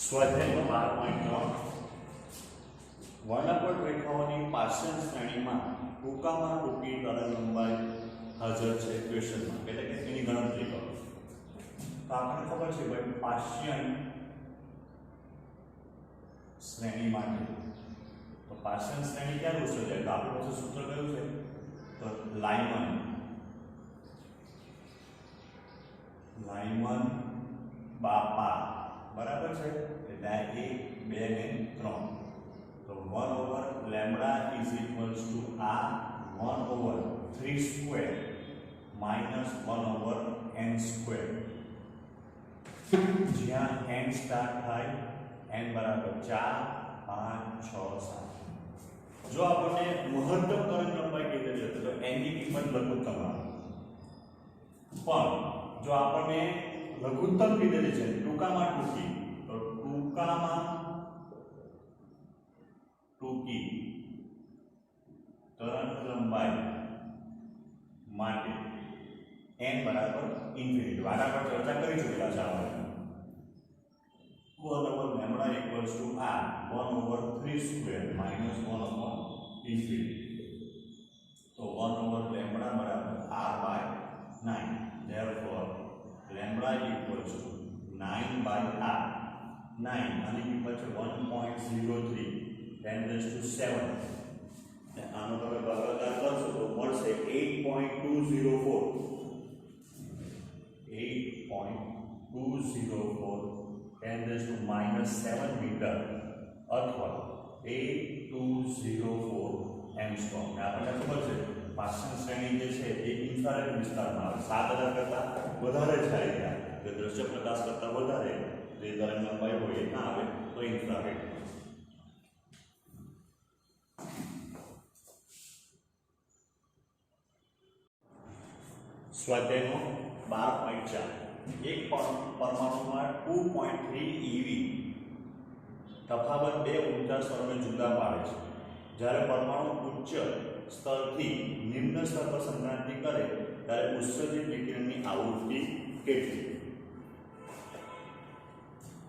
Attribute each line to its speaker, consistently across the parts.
Speaker 1: સ્વાધ્યાય 12.3 વર્ણપટ રેખાઓની પાર્શ્વ શ્રેણીમાં ટૂંકામાં ટૂંકી તરંગલંબાઈ હાજર છે ક્વેશ્ચનમાં, એટલે કે એની ગણતરી કરો. તો આપણને ખબર છે ભાઈ પાર્શ્વ શ્રેણી માટે તો પાર્શ્વ શ્રેણી ક્યાં રૂપ છે? તો આપણી પાસે સૂત્ર કયું છે? તો લાઇમન બાપા બરાબર છે. એટલે 1 2 ને 3 તો 1 over lambda is equals to આ 1 over 3 square minus 1 over n square, જ્યાં n સ્ટાર્ટ થાય n બરાબર 4 5 6 7. જો આપણને મહત્તમ તરંગલંબાઈ કીધેલી છે તો n ની કિંમત લઘુત્તમ આવે, પણ જો આપણને લઘુત્તમ કીધેલી છે ટૂંકામાં ટૂંકી તો ટૂંકામાં ટૂંકી તરંગલંબાઈ માટે n બરાબર ઇન્ફિનિટી. આના પર ચર્ચા કરી ચૂકેલા છે આપણે. 1 over lambda equals to r 1 over 3 square minus 1 upon infinity. તો 1 over lambda બરાબર r by 9. Therefore lambda equals to 9 by r. 9 આની કિંમત છે 1.03 10 raised to 7. આનો તમે ભાગાકાર કરશો તો મળશે 8.204 10 raised to -7 મીટર અથવા 8204 એંગસ્ટ્રોમ. આપણને ખબર છે પાર્શ્વ શ્રેણી જે છે એ ઇન્ફ્રારેડ વિસ્તારમાં આવે. 7000 કરતાં વધારે જાય ત્યાં કે દ્રશ્ય પ્રકાશ કરતાં વધારે જે તરંગલંબાઈ હોય એ ના આવે તો ઇન્ફ્રારેડ. સ્વાધ્યાયનો 12.4 એક પરમાણુમાં 2.3 eV તફાવત બે ઉર્જા સ્તરોને જુદા પાડે છે. જ્યારે પરમાણુ ઉચ્ચ સ્તરથી નિમ્ન સ્તર પર સંક્રાંતિ કરે ત્યારે ઉત્સર્જિત વિકિરણની આવૃત્તિ કેટલી?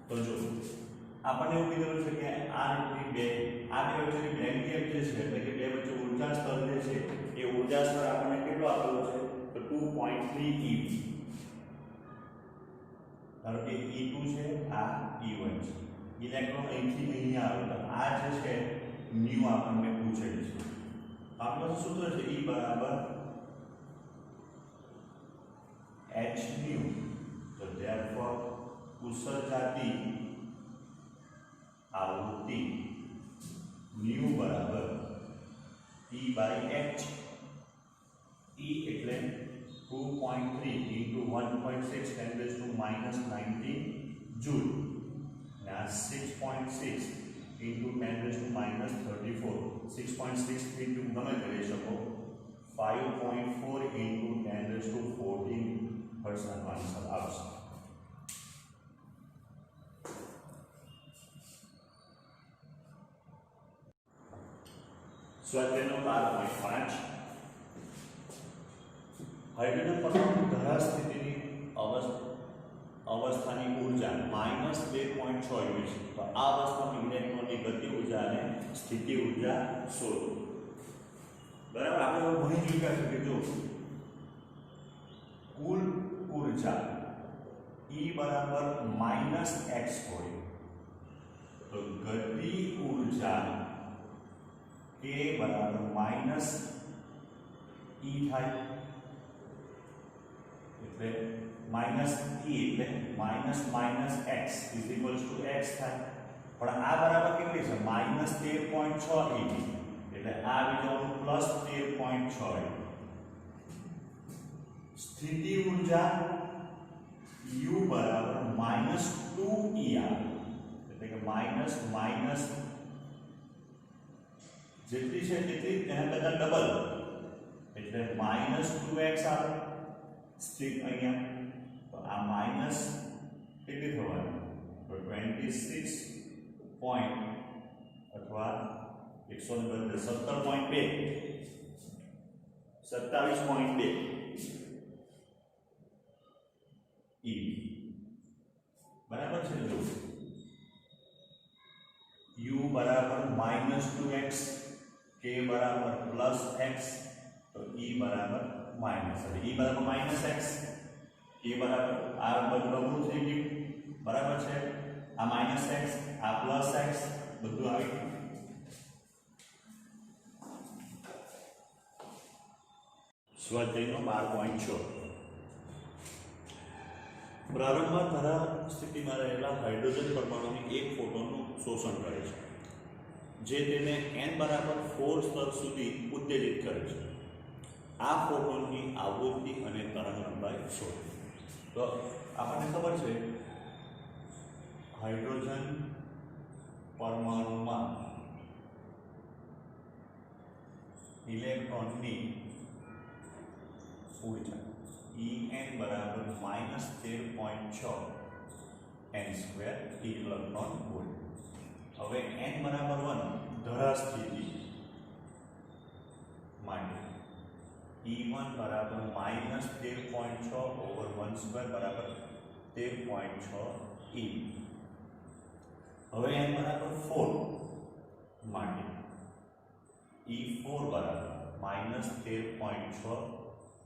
Speaker 1: તો જો આપણને એવું કીધેલું છે કે આ રીતની બે વચ્ચેની બેન્ડ ગેપ જે છે એટલે કે બે વચ્ચે ઉર્જા સ્તર જે છે એ ઉર્જા સ્તર આપણને કેટલો આપેલો છે? તો 2.3 eV. ધારો કે E2 છે, આ E1 છે. ઇલેક્ટ્રોન અહીંથી અહીંયા આવે તો આ જે છે ન્યુ આપણને પૂછેલું છે. આપણું સૂત્ર છે E બરાબર h ન્યુ. તો therefore ઉત્સર્જાતી આવૃત્તિ ન્યુ બરાબર E by h. E એટલે 2.3 into 1.6 10 raised to -19 joule. Now 6.6 into 10 raised to -34. 6.6 into ગમે કરી શકો 5.4 into 10 raised to 14 હર્ટ્ઝનો આન્સર આવશે. સ્વાધ્યાયનો 12.5 હાઇડ્રોજન પરમાણુ ધારા સ્થિતિની અવસ્થાની ઉર્જા -2.6 યુનિટ છે. તો આ અવસ્થામાં ઇલેક્ટ્રોનની ગતિ ઉર્જા અને સ્થિતિ ઉર્જા શોધો. બરાબર, આપણે ભણી ચૂક્યા છે કે જો કુલ ઉર્જા E બરાબર -x હોય તો ગતિ ઉર્જા K બરાબર -E થાય. એટલે -E એટલે -x is equals to x થાય. પણ આ બરાબર કેટલી છે? -13.6 eV. એટલે આ આવી જવાનું +13.6 eV. સ્થિતિ ઉર્જા U બરાબર -2E આવે. એટલે કે માઇનસ જેટલી છે તેટલી એના કરતાં ડબલ એટલે -2x આવે. સ્થિત અહીંયા તો આ માઇનસ કેટલી થવાની? તો 26 પોઈન્ટ અથવા 117.2 27.2 E. બરાબર છે. જો -2x, k बराबर +x, तो e बराबर माइनस, e बराबर -x, k बराबर आ બધું થઈ ગયું બરાબર છે, આ -x આ +x બધું આવી ગયું. સ્વાધ્યાયનો 12.6 પ્રારંભમાં ધારા સ્થિતિમાં રહેલા હાઇડ્રોજન પરમાણુની એક ફોટોનનું શોષણ કરે છે, જે તેને n બરાબર 4 સ્તર સુધી ઉત્તેજિત કરે છે. આ ફોટોનની આવૃત્તિ અને તરંગ લંબાઈ શોધો. તો આપણને ખબર છે હાઇડ્રોજન પરમાણુમાં ઇલેક્ટ્રોનની ऊर्जा En बराबर -13.6 n² इलेक्ट्रॉन वोल्ट. હવે n बराबर 1 ધરા સ્થિતિ માટે E1 बराबर -13.6 over 1² बराबर 13.6 E. હવે n बराबर 4 માટે E4 बराबर -13.6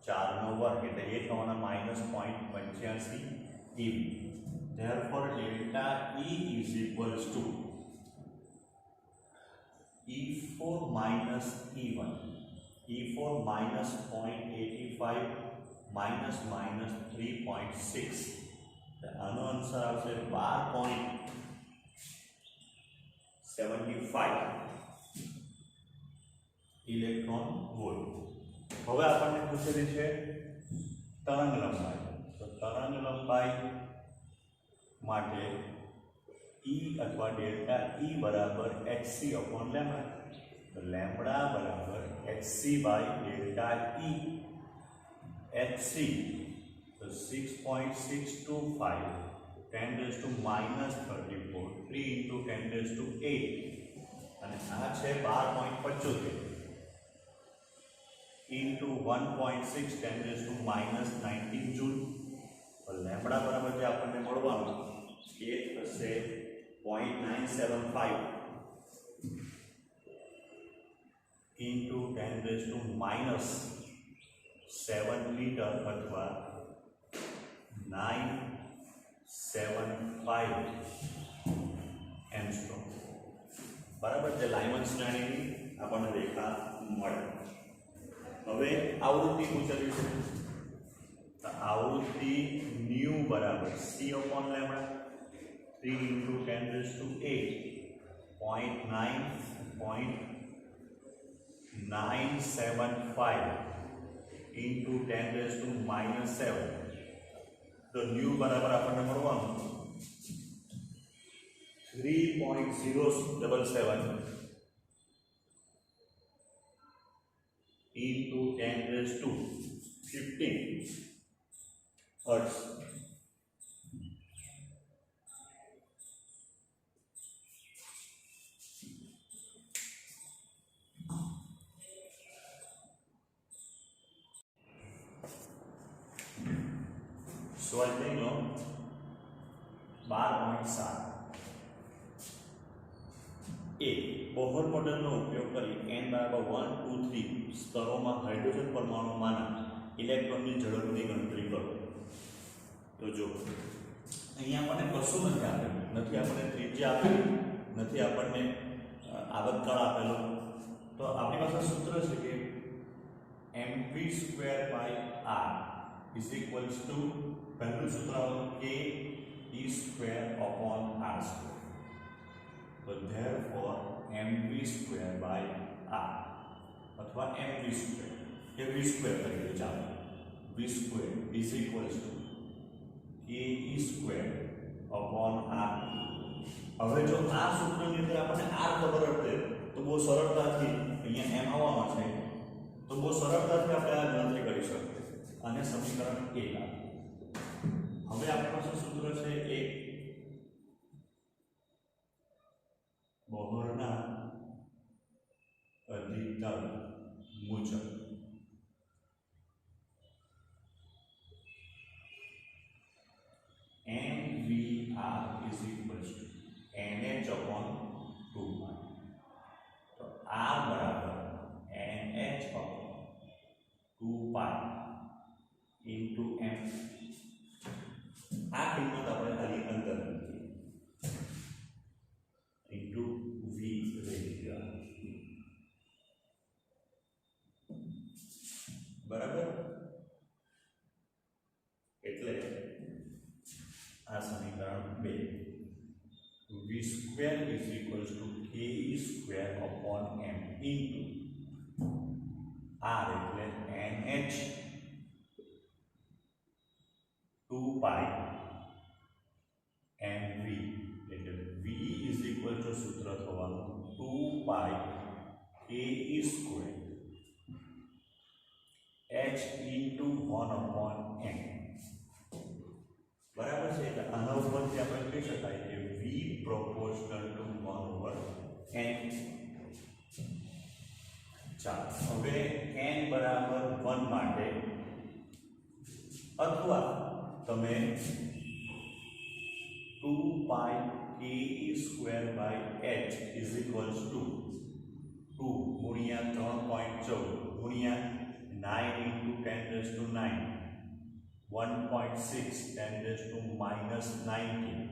Speaker 1: 4 નો વર્ગ એટલે એ થવાના -0.85 eV. Therefore delta E is equals to E4 minus E1. E4 minus 0.85 minus 3.6. આનો આન્સર આવશે 12.75 ઇલેક્ટ્રોન વોલ્ટ. હવે આપણને પૂછેલી છે તરંગ લંબાઈ. તો તરંગ લંબાઈ માટે E અથવા ડેલ્ટા E બરાબર hc upon લેમ્બડા. તો લેમ્બડા બરાબર hc by delta E. hc તો 6.625 10 raised to -34 3 into 10 raised to 8 અને આ છે 12.75 into 1.6 10 raised to -19 जूल. और लैम्बडा बराबर जे आपने મળવાનું એ થશે 0.975 into 10 raised to -7 मीटर अथवा 975 एंगस्ट्रॉम बराबर. जे लाइमन श्रेणीની આપણને રેખા મળે. હવે આવૃત્તિ પૂછેલી છે, તો આવૃત્તિ ન્યુ બરાબર c upon lambda 3 into 10 raised to 8 0.975 into 10 raised to -7. તો ન્યુ બરાબર આપણને મળવાનું 3.077 into 10 raised to 15 hertz. સ્વાધ્યાયનો 12.7 A Bohr મોડેલનો ઉપયોગ કરી n બરાબર 1 2 3 સ્તરોમાં હાઇડ્રોજન પરમાણુમાંના ઇલેક્ટ્રોનની ઝડપની ગણતરી કરો. તો જો અહીંયા આપણને કશું નથી આપેલું, નથી આપણને ત્રિજ્યા આપેલી, નથી આપણને આવર્તકાળ આપેલો. તો આપણી પાસે સૂત્ર છે કે mv²/r is equals to પહેલું સૂત્ર આવતું k e²/r². So therefore mv²/r अथवा mv² के v² तरीके चालो v² is equals to ke²/r. હવે જો આ સૂત્રની અંદર આપણને r ખબર હશે તો બહુ સરળતાથી અહીંયા m આવવાનો છે, તો બહુ સરળતાથી આપણે આ ગણતરી કરી શકીએ અને સમીકરણ 1 આવે. હવે આપણી પાસે સૂત્ર છે એક બોહરના અધિકતર મુજબ mvr is equals to nh upon 2 pi. into m આ કિંમત આપણે ખાલી અંતર મૂકીએ into v રેડિયન બરાબર એટલે આ સમીકરણ 2 v square is equals to k square upon m into r એટલે nh 2 pi mv એટલે v is equal to સૂત્ર થવાનું 2 pi k square h into 1 upon m બરાબર છે એટલે આના ઉપરથી આપણે કહી શકાય કે v proportional to 1 over n ચાલો હવે n બરાબર 1 માટે અથવા તમે 2 pi k square by h is equals to 2 ગુણ્યા 3.14 ગુણ્યા 9 into 10 raised to 9 1.6 10 raised to minus 19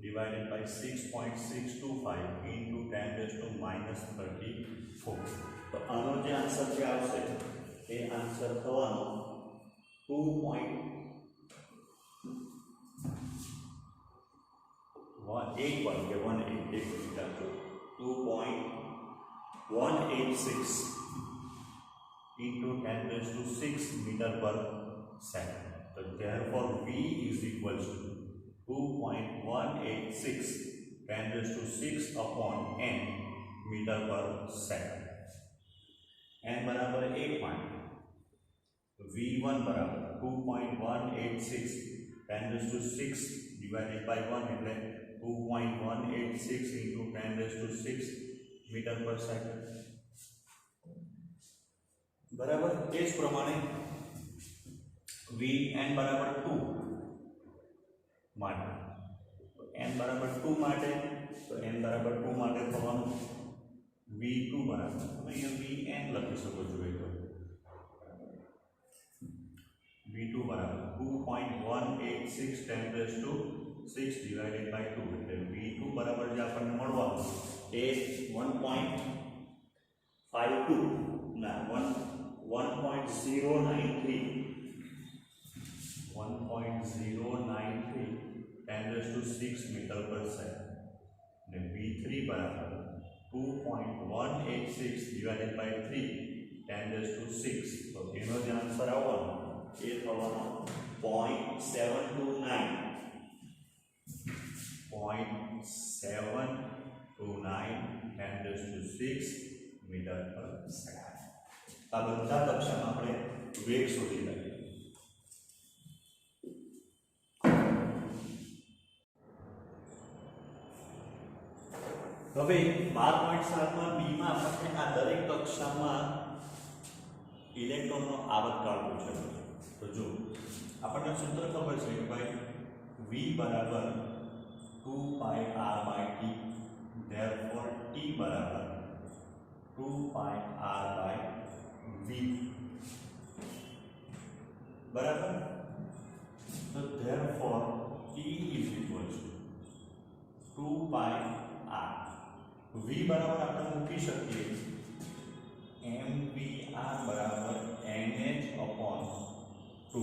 Speaker 1: divided by 6.625 into 10 raised to minus 34 તો આનો જે આન્સર જે આવશે એ આન્સર થવાનો 2.181 કે 2.186 into 10 raised to 6 meter per second. So therefore v is equals to 2.186 10 raised to 6 upon n meter per second. n बराबर 8 मान v1 बराबर 2.186 10 raised to 6 divided by 1 એટલે 2.186 into 10 raised to 6 meter per second. बराबर એ જ પ્રમાણે vn बराबर 2 માટે n बराबर 2 માટે તો n बराबर 2 માટે થવાનું v2 બરાબર તમે અહીંયા vn લખી શકો છો એ તો v2 બરાબર 2.186 10 raised to 6 divided by 2 એટલે v2 બરાબર જે આપણને મળવાનું એ 1.52 ના 1.093 10 raised to 6 meter per second and v3 बराबर 2.186 divided by 3 10 raised to 6 तो એનો જે આન્સર આવવાનો એ થવાનો 0.729 10 raised to 6 meter per second આ બધા કક્ષામાં આપણે વેગ શોધી લઈએ હવે 12.7 માં બી માં આપણે આ દરેક કક્ષામાં ઇલેક્ટ્રોનનો આવર્તકાળ પૂછેલો છે તો જો આપણને સૂત્ર ખબર છે કે ભાઈ v બરાબર 2 pi r by t therefore t બરાબર 2 pi r by v બરાબર તો therefore t is equals to 2 pi r v બરાબર આપણે મૂકી શકીએ mvr બરાબર nh upon 2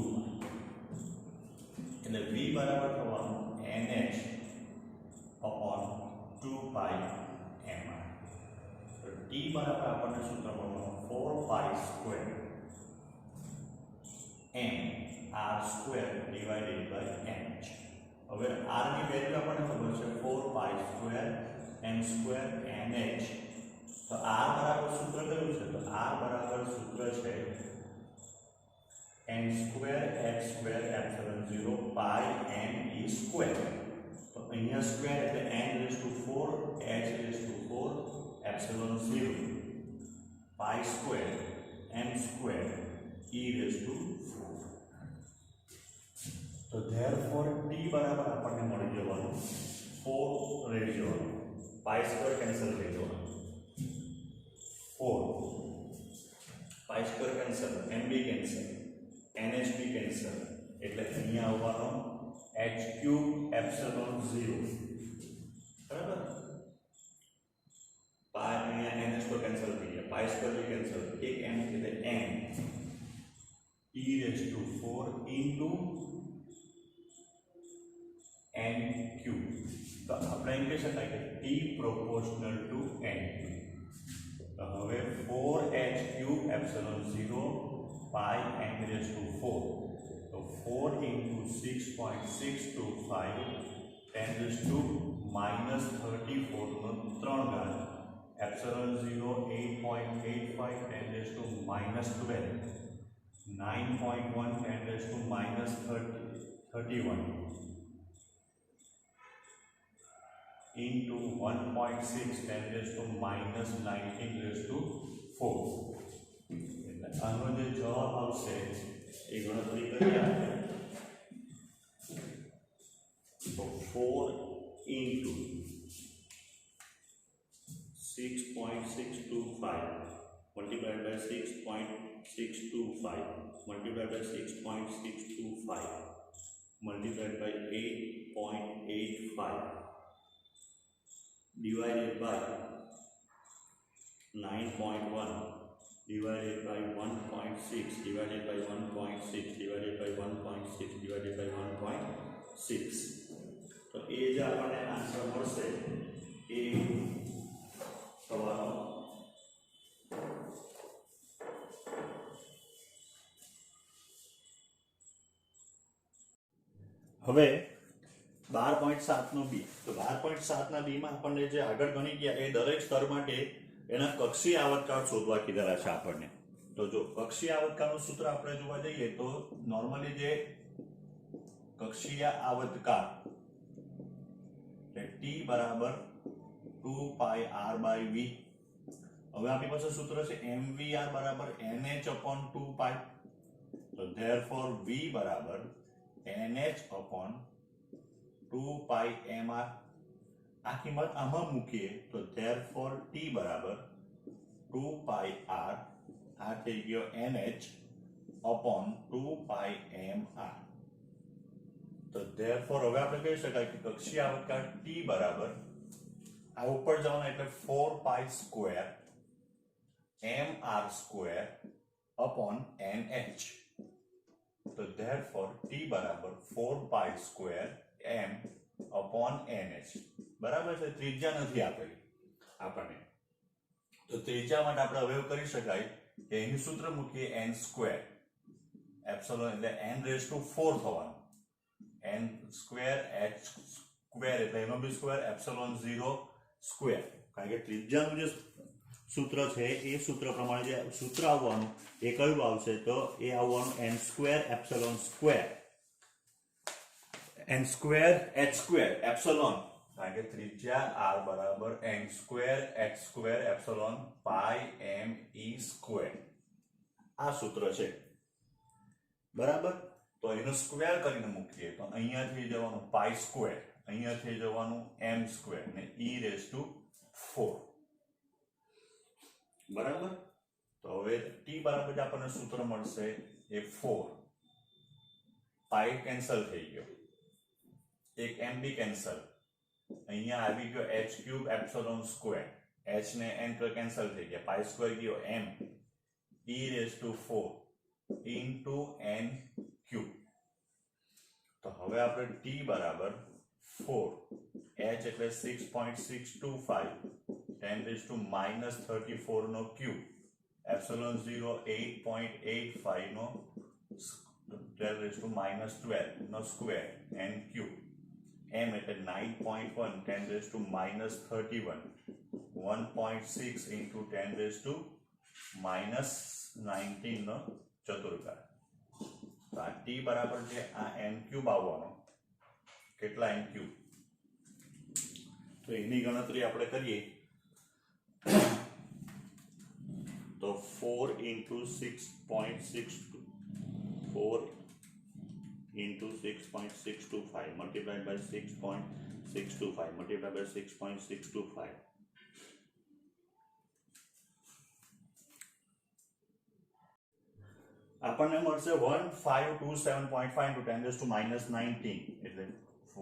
Speaker 1: એટલે v બરાબર થવાનું nh upon 2 pi mr તો t બરાબર આપણને સૂત્ર મળવાનું 4 pi square m r square divided by h હવે r ની વેલ્યુ આપણને ખબર છે 4 pi square m square nh તો r બરાબર સૂત્ર કયું છે તો r બરાબર સૂત્ર છે n square h square epsilon 0 pi n e square તો અહીંયા સ્ક્વેર એટલે n raised to 4 h raised to 4 epsilon 0 pi square m square e raised to 4 તો therefore t બરાબર આપણને મળી જવાનું 4 રહી જવાનું pi square કેન્સલ થઈ જવાનું 4 pi square cancel mb cancel NH બી કેન્સલ એટલે અહીંયા આવવાનો h ક્યુબ એપ્સિલોન 0 બરાબર પાઈ અહીંયા NH તો કેન્સલ થઈ ગયા પાઈ સ્ક્વેર બી કેન્સલ એક m એટલે n e raised to 4 into n cube તો આપણે એમ કહી શકાય કે t proportional to n તો હવે 4h cube epsilon 0 pi n raised to 4 તો 4 into 6.625 10 raised to minus 34 નો 3 ઘાત epsilon 0 8.85 10 raised to minus 12 9.1 10 raised to minus 31 into 1.6 10 raised to minus 19 raised to 4 એટલે આનો જે જવાબ આવશે એ ગણતરી કરીએ આપણે તો 4 into 6.625 multiplied by 6.625 multiplied by 6.625 multiplied by 8.85 divided by 9.1 divided by 1.6 divided by 1.6 divided by 1.6 divided by 1.6 તો એ જે આપણને આન્સર મળશે એ થવાનો હવે 12.7 નો બી તો 12.7 ના બી માં આપણને જે આગળ ગણી ગયા એ દરેક સ્તર માટે એના કક્ષીય આવર્તકાળ શોધવા કીધેલા છે આપણને તો જો કક્ષીય આવર્તકાળનું સૂત્ર આપણે જોવા જઈએ તો નોર્મલી જે કક્ષીય આવર્તકાળ એટલે t બરાબર 2 pi r by v હવે આપણી પાસે સૂત્ર છે mvr બરાબર nh upon 2 pi તો therefore v બરાબર nh upon 2 pi mr આ કિંમત આમાં મૂકીએ તો therefore t બરાબર 2 pi r આ થઈ ગયો nh upon 2 pi mr તો therefore હવે આપણે કહી શકાય કે કક્ષીય આવર્તકાળ t બરાબર આ ઉપર જવાનું એટલે 4 pi square mr square upon nh તો therefore t બરાબર 4 pi square m upon nh બરાબર છે ત્રિજ્યા નથી આપેલી આપણને તો ત્રિજ્યા માટે આપણે હવે એવું કરી શકાય કે એનું સૂત્ર મૂકીએ n સ્ક્વેર એપ્સિલોન એટલે n રેઝ ટુ 4 થવાનું n સ્ક્વેર h સ્ક્વેર એટલે એનો બી સ્ક્વેર એપ્સિલોન 0 સ્ક્વેર કારણ કે ત્રિજ્યાનું જે સૂત્ર છે એ સૂત્ર પ્રમાણે જે સૂત્ર આવવાનું એ કયું આવશે તો એ આવવાનું n square epsilon square n square h square epsilon કારણ કે ત્રિજ્યા r બરાબર n square h square epsilon pi m e square આ સૂત્ર છે બરાબર તો એનો સ્ક્વેર કરીને મૂકીએ તો અહીંયાથી જવાનું પાઈ સ્ક્વેર અહીંયાથી જવાનું m સ્ક્વેર ને e રેઝ ટુ 4 બરાબર તો હવે t બરાબર જે આપણને સૂત્ર મળશે એ 4 પાઈ કેન્સલ થઈ ગયો એક m બી કેન્સલ અહીંયા આવી ગયો h cube epsilon square h ને n પર કેન્સલ થઈ ગયા પાઈ સ્ક્વેર ગયો m e raise to 4 into n cube તો હવે આપણે t બરાબર 4 h એટલે 6.625 10 raised to minus 34 નો ક્યુબ એપ્સિલોન 0 8.85 નો 10 raised to minus 12 નો સ્ક્વેર n ક્યુબ m એટલે 9.1 10 raised to minus 31 1.6 into 10 raised to minus 19 નો ચતુર્ઘાત તો આ t બરાબર છે આ n ક્યુબ આવવાનો કેટલા n ક્યુબ તો એની ગણતરી આપણે કરીએ તો 4 into 6.62 4 into 6.625 multiplied by 6.625 multiplied by 6.625 આ આપણને મળશે 1527.5 into 10 raised to minus 19 એટલે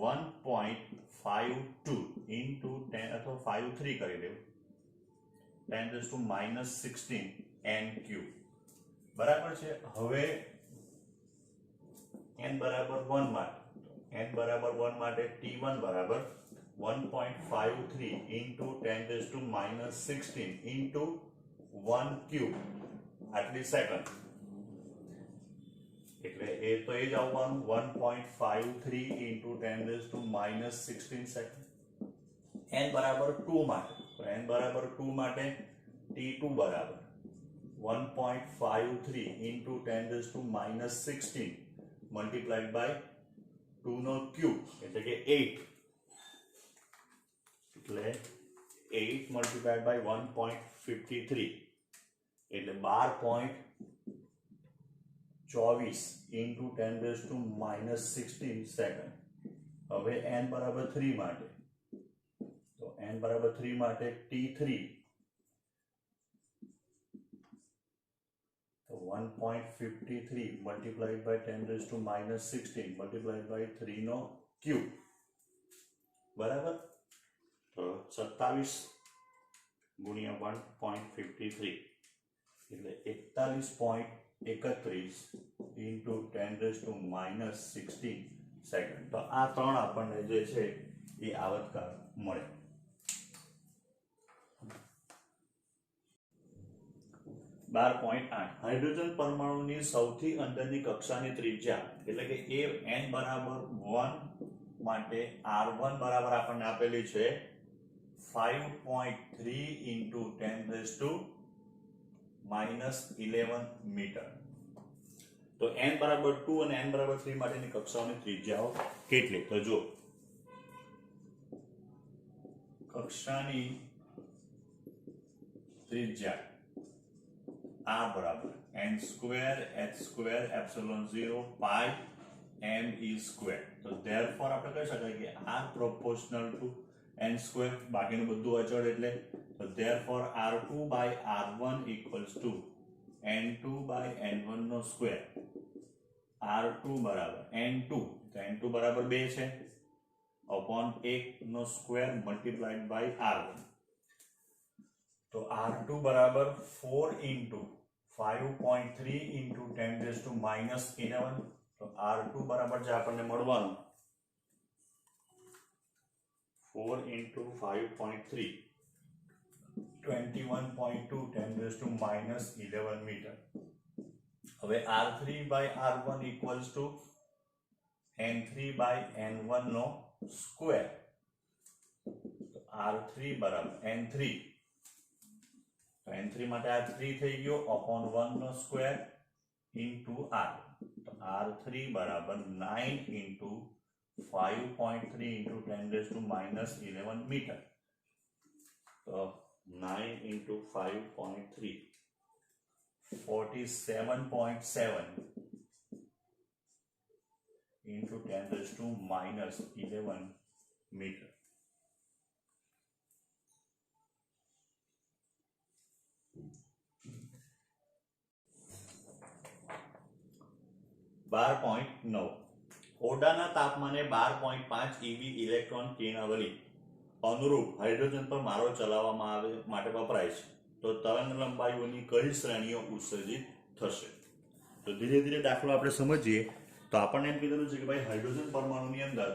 Speaker 1: 1.52 into 10 અથવા 53 કરી દેવું 10 raised to minus 16 n cube બરાબર છે. હવે n બરાબર 1 માટે n બરાબર 1 માટે t1 બરાબર 1.53 into 10 raised to minus 16 into 1 cube આટલી સેકન્ડ એટલે એ તો એ જ આવવાનું 1.53 into 10 raised to minus 16 second. n બરાબર 2 માટે તો n બરાબર 2 માટે t2 બરાબર 1.53 into 10 raised to minus 16 multiplied by 2 no cube એટલે કે 8 એટલે 8 multiplied by 1.53 એટલે 12.24 into 10 raised to minus 16 second. હવે n બરાબર 3 માટે તો n બરાબર 3 માટે t3 તો 1.53 multiplied by 10 raised to minus 16 multiplied by 3 no cube બરાબર. તો 27 ગુણ્યા 1.53 એટલે 41.31 into 10 raised to minus 16 second. તો આ ત્રણ આપણને જે છે એ આવતકાળ મળે. 12.8 હાઇડ્રોજન પરમાણુની સૌથી અંદરની કક્ષાની ત્રિજ્યા એટલે કે એ n બરાબર 1 માટે r1 બરાબર આપણને આપેલી છે 5.3 into 10 raised to minus 11 metre. તો n બરાબર 2 અને n બરાબર 3 માટેની કક્ષાઓની ત્રિજ્યાઓ કેટલી તો જો કક્ષાની ત્રિજ્યા r બરાબર n square h square epsilon 0 pi m e square. તો ધેરફોર આપણે કહી શકાય કે r proportional to n square બાકીનું બધું અચળ એટલે તો therefore r2 by r1 equals to n2 by n1 નો સ્ક્વેર. r2 બરાબર n2 તો n2 બરાબર 2 છે અપોન 1 નો સ્ક્વેર મલ્ટીપ્લાઈડ બાય r1. તો r2 બરાબર 4 into 5.3 into 10 raised to minus 11. તો r2 બરાબર જે આપણને મળવાનું 4 into 5.3 21.2 10 raised to minus 11 metre. હવે r3 by r1 equals to n3 by n1 નો સ્ક્વેર. તો r3 બરાબર n3 તો n3 માટે આ 3 થઈ ગયો અપોન 1 નો સ્ક્વેર ઇન્ટુ r. તો r3 બરાબર 9 into 5.3 into 10 raised to minus 11 metre. તો 9 into 5.3 47.7 into 10 raised to minus 11 metre. ઓરડાના તાપમાને 12.5 eV ઇલેક્ટ્રોન કિરણાવલી અનુરૂપ હાઇડ્રોજન પર મારો ચલાવવામાં આવે માટે વપરાય છે. તો તરંગ લંબાઈઓની કઈ શ્રેણીઓ ઉત્સર્જિત થશે? તો ધીરે ધીરે દાખલો આપણે સમજીએ. તો આપણને એમ કીધેલું છે કે ભાઈ હાઇડ્રોજન પરમાણુની અંદર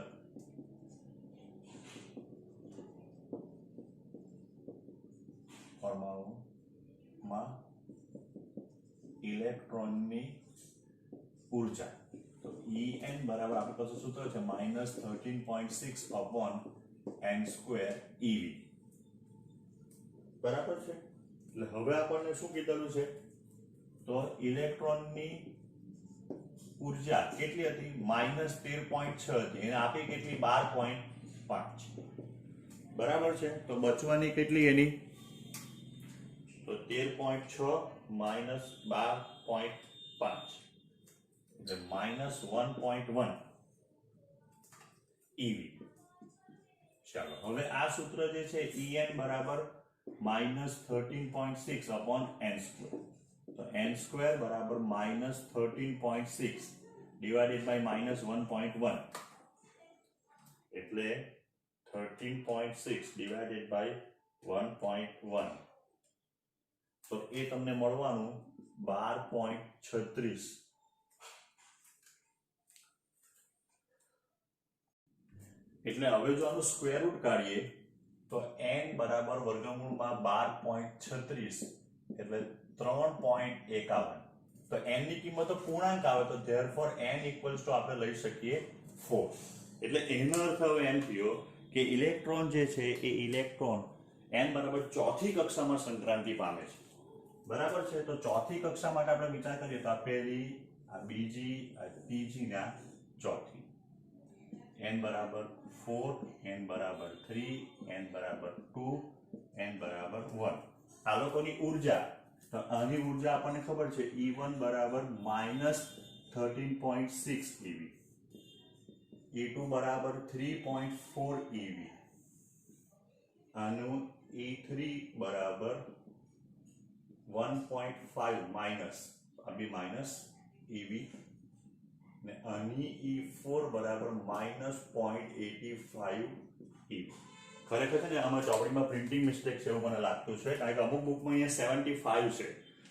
Speaker 1: પરમાણુમાં ઇલેક્ટ્રોનની ઊર્જા તો En બરાબર આપણી પાસે સૂત્ર છે -13.6 upon n સ્ક્વેર eV બરાબર છે. એટલે હવે આપણને શું કીધેલું છે તો ઇલેક્ટ્રોનની ઊર્જા કેટલી હતી -13.6 હતી એને આપી કેટલી 12.5 બરાબર છે. તો બચવાની કેટલી એની તો 13.6 minus 12.5 એટલે -1.1 eV. ચાલો હવે આ સૂત્ર જે છે En બરાબર -13.6 upon n સ્ક્વેર. તો तो n स्क्वेर बराबर -13.6 डिवाइडेड बाय -1.1 એટલે 13.6 ડિવાઇડેડ બાય 1.1 તો એ તમને મળવાનું 12.36 એટલે હવે જો આનું સ્ક્વેર રૂટ કાઢીએ તો n બરાબર વર્ગમૂળમાં 12.36 એટલે 3.51 તો n ની કિંમત પૂર્ણાંક આવે તો ધેરફોર n ઇક્વલ્સ ટુ આપણે લઈ શકીએ 4 એટલે એનો અર્થ હવે એમ થયો કે ઇલેક્ટ્રોન જે છે એ ઇલેક્ટ્રોન n બરાબર ચોથી કક્ષામાં સંક્રાંતિ પામે છે બરાબર છે તો ચોથી કક્ષા માટે આપણે વિચાર કરીએ તો આ પહેલી આ બીજી આ ત્રીજી ને આ ચોથી n બરાબર 4 n બરાબર 3 n બરાબર 2 n બરાબર 1 આ લોકોની ઊર્જા તો આની ઊર્જા આપણને ખબર છે E1 બરાબર -13.6 eV E2 બરાબર 3.4 eV આનું E3 બરાબર 1.5 માઇનસ અભી માઇનસ eV ને આની E4 બરાબર -0.85 eV ખરેખર છે ને આમાં ચોપડીમાં પ્રિન્ટિંગ મિસ્ટેક છે એવું મને લાગતું છે કારણ કે અમુક બુકમાં અહીંયા 75 છે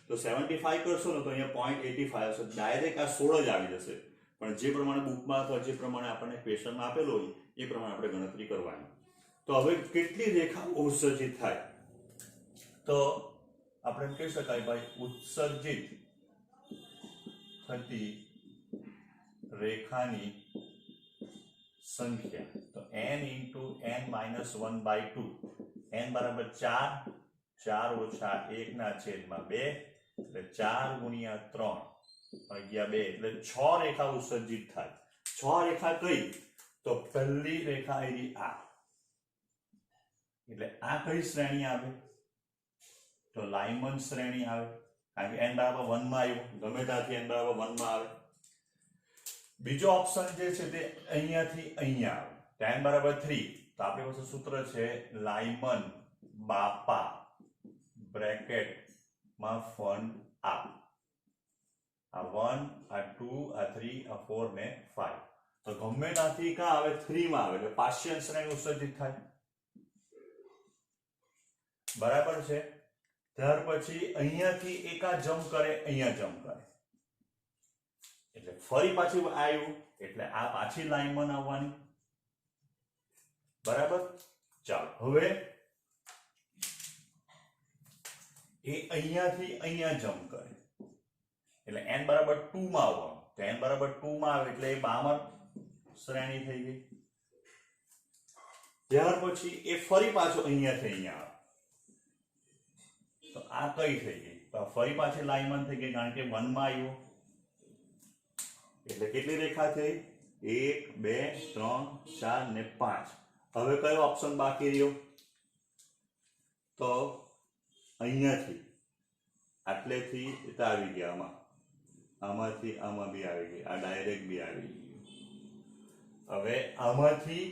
Speaker 1: તો 75 કરશો ને તો અહીંયા 0.85 છે ડાયરેક્ટ આ 16 જ આવી જશે પણ જે પ્રમાણે બુકમાં અથવા જે પ્રમાણે આપણને ક્વેશ્ચનમાં આપેલો હોય એ પ્રમાણે આપણે ગણતરી કરવાની તો હવે કેટલી રેખા ઉત્સર્જિત થાય તો આપણે એમ કહી શકાય ભાઈ ઉત્સર્જિત થતી રેખાની સંખ્યા તો n into n minus 1 by 2 n બરાબર 4 4 ઓછા 1 ના છેદમાં 2 એટલે 4 ગુણ્યા 3 ભાગ્યા 2 એટલે 6 રેખા ઉત્સર્જિત થાય 6 રેખા કઈ તો પહેલી રેખા એની આ એટલે આ કઈ શ્રેણી આવે તો લાઇમન શ્રેણી આવે કારણ કે n બરાબર 1 માં આવ્યો ગમે ત્યાંથી n બરાબર 1 માં આવે બીજો ઓપ્શન જે છે તે અહીંયાથી અહીંયા આવે tan બરાબર 3 તો આપણી પાસે સૂત્ર છે લાઇમન બાપા બ્રેકેટ માં ફન આ 1 આ 2 આ 3 આ 4 ને 5 તો ગમે ત્યાંથી કા આવે 3 માં આવે એટલે પાર્શિયલ શ્રેણી ઉત્સર્જિત થાય બરાબર છે ત્યાર પછી અહીંયાથી એકા જમ્પ કરે અહીંયા જમ્પ કરે એટલે ફરી પાછી આવ્યું એટલે આ પાછી લાઇનમાં આવવાની બરાબર ચાલો હવે એ અહીંયાથી અહીંયા જમ્પ કરે એટલે n બરાબર 2 માં આવવાનું તો n બરાબર 2 માં આવે એટલે એ 12 શ્રેણી થઈ ગઈ ત્યાર પછી એ ફરી પાછો અહીંયાથી અહીંયા આવે તો આ કઈ થઈ ગઈ તો ફરી પાછી લાઇનમાં થઈ ગઈ કારણ કે 1 માં આવ્યો એટલે કેટલી રેખા થઈ 1 2 3 4 ને 5 હવે કયો ઓપ્શન બાકી રહ્યો તો અહીંયાથી આટલેથી એ આવી ગયા આમાં આમાંથી આમાં બી આવી ગઈ આ ડાયરેક્ટ બી આવી ગયું હવે આમાંથી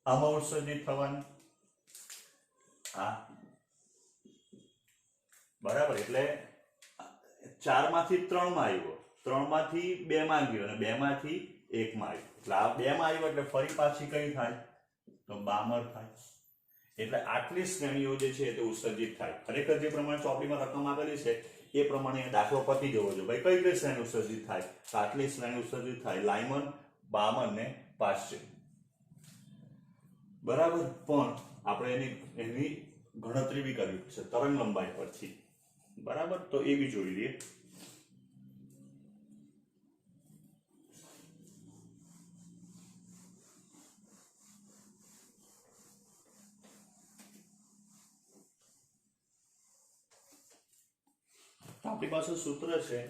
Speaker 1: આમાં ઉત્સર્જિત થવાની આ બરાબર એટલે 4 માંથી 3 માં આવ્યો 3 માંથી 2 માં ગયો અને 2 માંથી 1 માં આવ્યો એટલે આ 2 માં આવ્યો એટલે ફરી પાછી કઈ થાય તો 12 થાય એટલે આટલી શ્રેણીઓ જે છે તે ઉત્સર્જિત થાય ખરેખર જે પ્રમાણે ચોપડીમાં રકમ આપેલી છે એ પ્રમાણે દાખલો પતી જવો જોઈએ ભાઈ કઈ કઈ શ્રેણી ઉત્સર્જિત થાય તો આટલી શ્રેણી ઉત્સર્જિત થાય લાઇમન બામન ને પાશ્ચિમ બરાબર પણ આપણે એની ગણતરી બી કરવી પડશે તરંગ લંબાઈ પરથી બરાબર તો એ બી જોઈ લઈએ આપણી પાસે સૂત્ર છે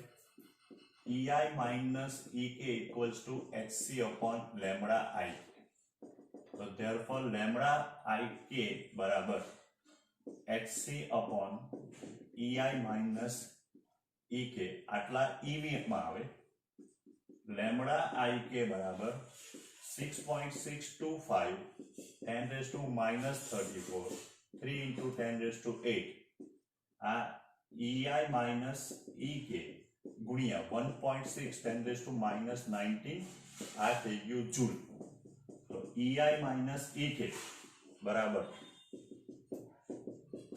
Speaker 1: EI minus EK equals to HC upon lambda I so therefore lambda IK બરાબર HC upon EI minus EK આટલા EV માં આવે lambda IK બરાબર 6.625 10 raised to minus 34 3 into 10 raised to 8 આ EI माइनस EK गुणिया 1.6 10⁻19 आ થઈ ગયું જૂલ. તો EI minus EK બરાબર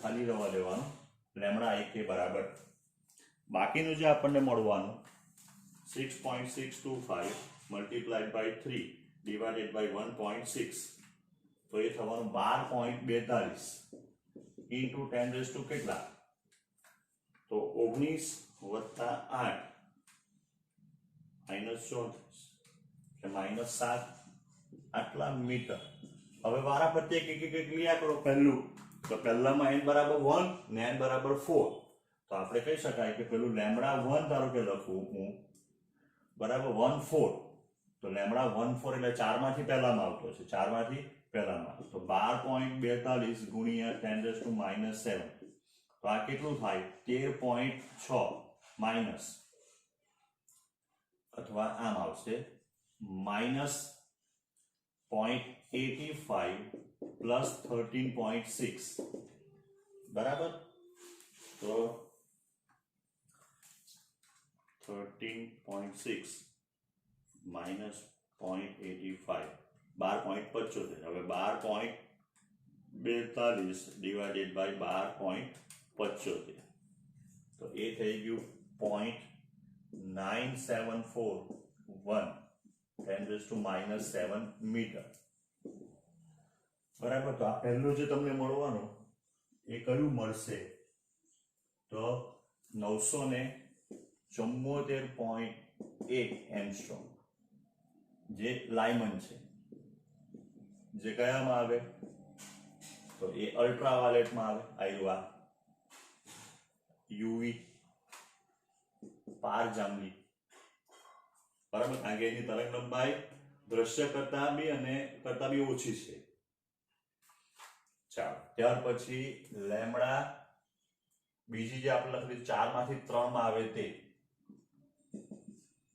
Speaker 1: ખાલી રહેવા દેવાનું લેમડા IK બરાબર બાકીનું જે આપણને મળવાનું 6.625 મલ્ટીપ્લાઈડ બાય 3 ડિવાઇડેડ બાય 1.6 તો એ થવાનું 12.42 ઇન્ટુ 10 કેટલા તો 19 વત્તા 8 માઇનસ 34 કે માઇનસ 7 આટલા મીટર. હવે વારા પ્રત્યેક એક એક ક્રિયા કરો. પહેલું તો પહેલામાં n બરાબર 1 ને n બરાબર 4 તો આપણે કહી શકાય કે પેલું લેમ્બડા 1 ધારો કે લખું હું બરાબર 1 4 તો લેમ્બડા 1 4 એટલે 4 માંથી પહેલામાં આવતો છે 4 માંથી પહેલામાં તો 12.42 ગુણ્યા 10⁻⁻7 તો આ કેટલું થાય 13.6 માઇનસ અથવા આમ આવશે માઇનસ 0.85 પ્લસ 13.6 બરાબર. તો 13.6 માઇનસ 0.85 12.75 હવે 12.42 ડિવાઇડેડ બાય 12.75 તો એ થઈ ગયું 0.9741 10⁻⁻7 મીટર બરાબર. તો આ પહેલું જે તમને મળવાનું એ કયું મળશે તો 974.1 એંગસ્ટ્રોમ જે લાઇમન છે જે કયામાં આવે તો એ અલ્ટ્રાવાયોલેટમાં આવે. આવ્યું આ યુવી પાર જાંબલી બરાબર કારણ કે એની તરંગ લંબાઈ દ્રશ્ય કરતા બી ઓછી છે. ચાલો ત્યાર પછી લેમ્બડા બીજી જે આપણે લખેલી 4 માંથી 3 માં આવે તે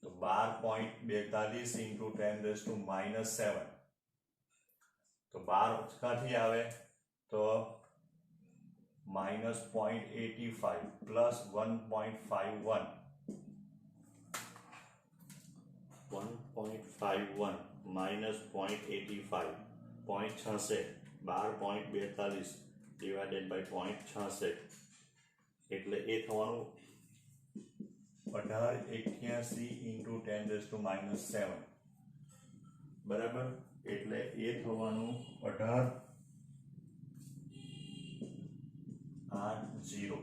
Speaker 1: તો 12.42 ઇન્ટુ 10⁻⁻7 તો 12 ક્યાંથી આવે તો minus 0.85 plus 1.51 minus 0.85 0.66 12.42 divided by 0.66 એટલે એ થવાનું 1881 ઇન્ટુ 10⁻⁻7 બરાબર. એટલે એ થવાનું 1880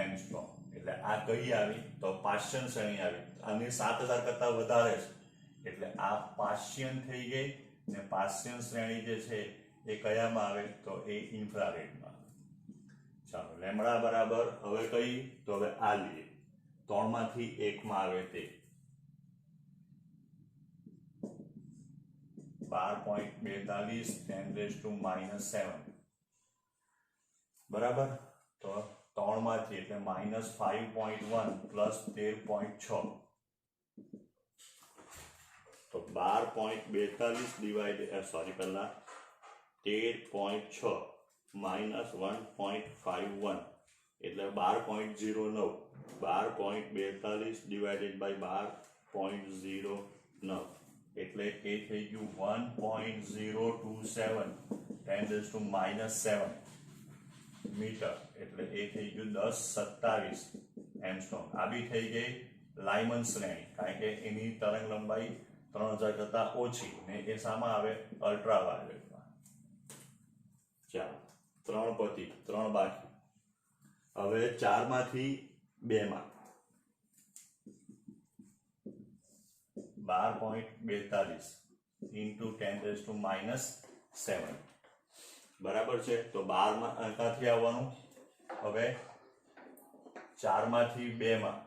Speaker 1: એંગસ્ટ્રોમ. એટલે આ કઈ આવી તો પાશ્ચિયન શ્રેણી આવી. આની 7000 કરતા વધારે છે એટલે આ પાશ્ચિયન થઈ ગઈ ને પાશ્ચિયન શ્રેણી જે છે એ કયામાં આવે તો એ ઇન્ફ્રારેડમાં. ચાલો લેમ્બડા બરાબર હવે કઈ તો હવે આ લઈએ 3 માંથી 1 માં આવે તે 12.42 10⁻⁻7 બરાબર. તો 3 માંથી એટલે માઇનસ 5.1 પ્લસ 13.6 તો 12.42 ડિવાઇડેડ સોરી પહેલા 13.6 માઇનસ 1.51 એટલે 12.09 12.42 ડિવાઇડેડ બાય 12.09 એટલે એ થઈ ગયું 1.027 10⁻⁻7 મીટર. એટલે એ થઈ ગયું 1027 એંગસ્ટ્રોમ. આ બી થઈ ગઈ લાઇમન શ્રેણી કારણ કે એની તરંગ લંબાઈ 3000 કરતા ઓછી ને એ શામાં આવે અલ્ટ્રાવાયોલેટમાં. ચાલો 3 પતી 3 બાકી. હવે 4 માંથી 2 માં 12.42 ઇન્ટુ 10⁻⁻7 બરાબર છે. તો 12 માં ક્યાંથી આવવાનું હવે 4 માંથી 2 માં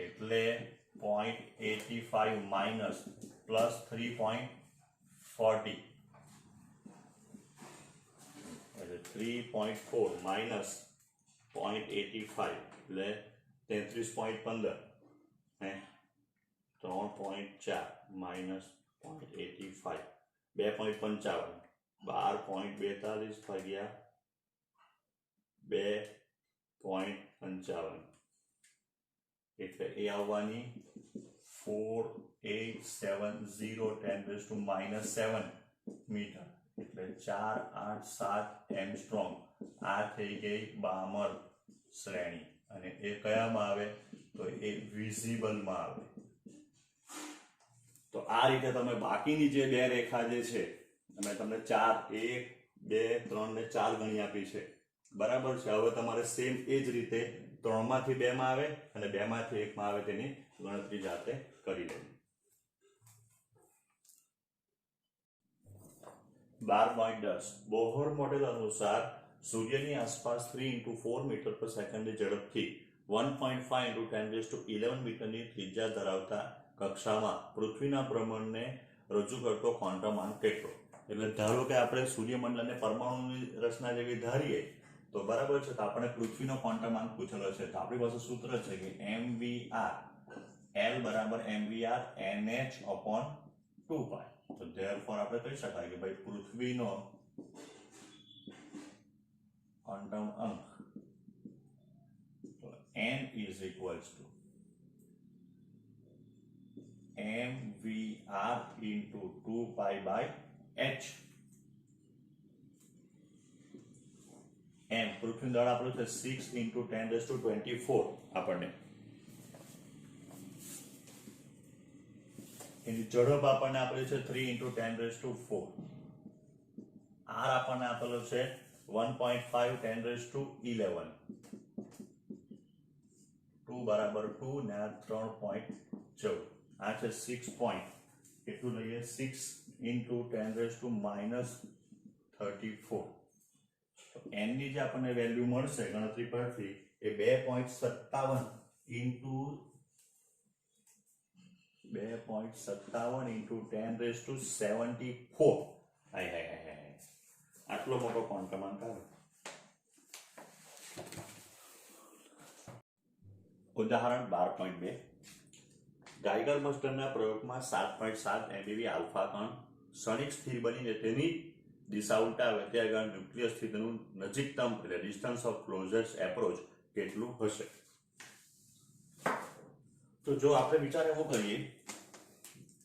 Speaker 1: એટલે 0.85 માઇનસ પ્લસ 3.40 એટલે 3.4 માઇનસ 0.85 એટલે 33.15 હે 3.4 માઇનસ 0.85 2.55 12.42 ભાગ્યા 2. 55 એટલે એ આવવાની 4870 10 7 મીટર એટલે 4 8 7 એંગસ્ટ્રોમ આ થઈ ગઈ બામર શ્રેણી અને એ કયામાં આવે તો એ વિઝિબલમાં આવે। તો આ રીતે તમે બાકીની જે બે રેખા જે છે અમે તમને 4 1 2 3 ને 4 ગણી આપી છે બરાબર છે। હવે તમારે સેમ એ જ રીતે 3 માંથી 2 માં આવે અને 2 માંથી 1 માં આવે તેની ગણતરી જાતે કરી લેવી। 12.10 બોહર મોડેલ અનુસાર સૂર્યની આસપાસ 3 × 4 મીટર પર સેકન્ડની ઝડપથી 1.5 × 1011 મીટરની ત્રિજ્યા ધરાવતા કક્ષામાં પૃથ્વીના ભ્રમણને રજૂ કરતો ક્વોન્ટમ કેટલો? એટલે ધારો કે આપણે સૂર્યમંડળને પરમાણુની રચના જેવી ધારીએ તો બરાબર છે, તો આપણે પૃથ્વીનો ક્વોન્ટમ પૂછેલો છે તો આપણી પાસે સૂત્ર છે કે mvr l બરાબર mvr nh/2π। તો therefore આપણે કહી શકાય કે ભાઈ પૃથ્વીનો ક્વોન્ટમ અંક તો n is equals to mvr into 2π by h। m પૃથ્વીનું દળ આપણું છે 6 × 10⁻24 આપણને એની ઝડપ આપણને આપેલી છે 3 × 10⁻4 r આપણને આપેલો છે 1.5 10⁻11 2 બરાબર 2 ને 3.14 આ છે 6 પોઈન્ટ કેટલું લઈએ 6 × 10⁻34 તો n ની જે આપણને વેલ્યુ મળશે ગણતરી પરથી એ 2.57 × 10⁻74 હાય આટલો મોટો ક્વોન્ટમ અંક આવે। ઉદાહરણ 12.2 ગાઈગર મસ્ટરના પ્રયોગમાં 7.7 MeV આલ્ફા કણ ક્ષણિક સ્થિર બનીને તેની દિશા ઉલટાવે ત્યાં ન્યુક્લિયસ સ્થિતિનું નજીકતમ એટલે ડિસ્ટન્સ ઓફ ક્લોઝેસ્ટ એપ્રોચ કેટલું હશે? તો જો આપણે વિચાર એવો કરીએ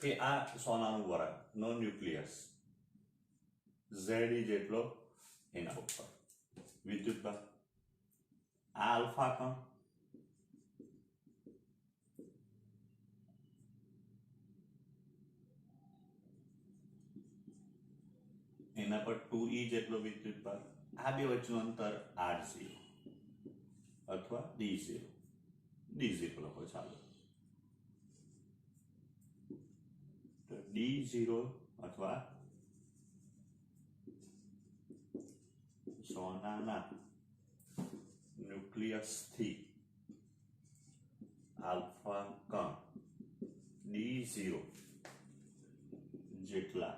Speaker 1: કે આ સોનાનું વરાળ નો ન્યુક્લિયસ Ze જેટલો એના ઉપર વિદ્યુતભાર આ આલ્ફા કણ એના પર 2e જેટલો વિદ્યુતભાર આ બે વચ્ચેનું અંતર r0 અથવા d0 લખો ચાલો તો d0 અથવા સોનાના ન્યુક્લિયસથી આલ્ફા કણ d0 જેટલા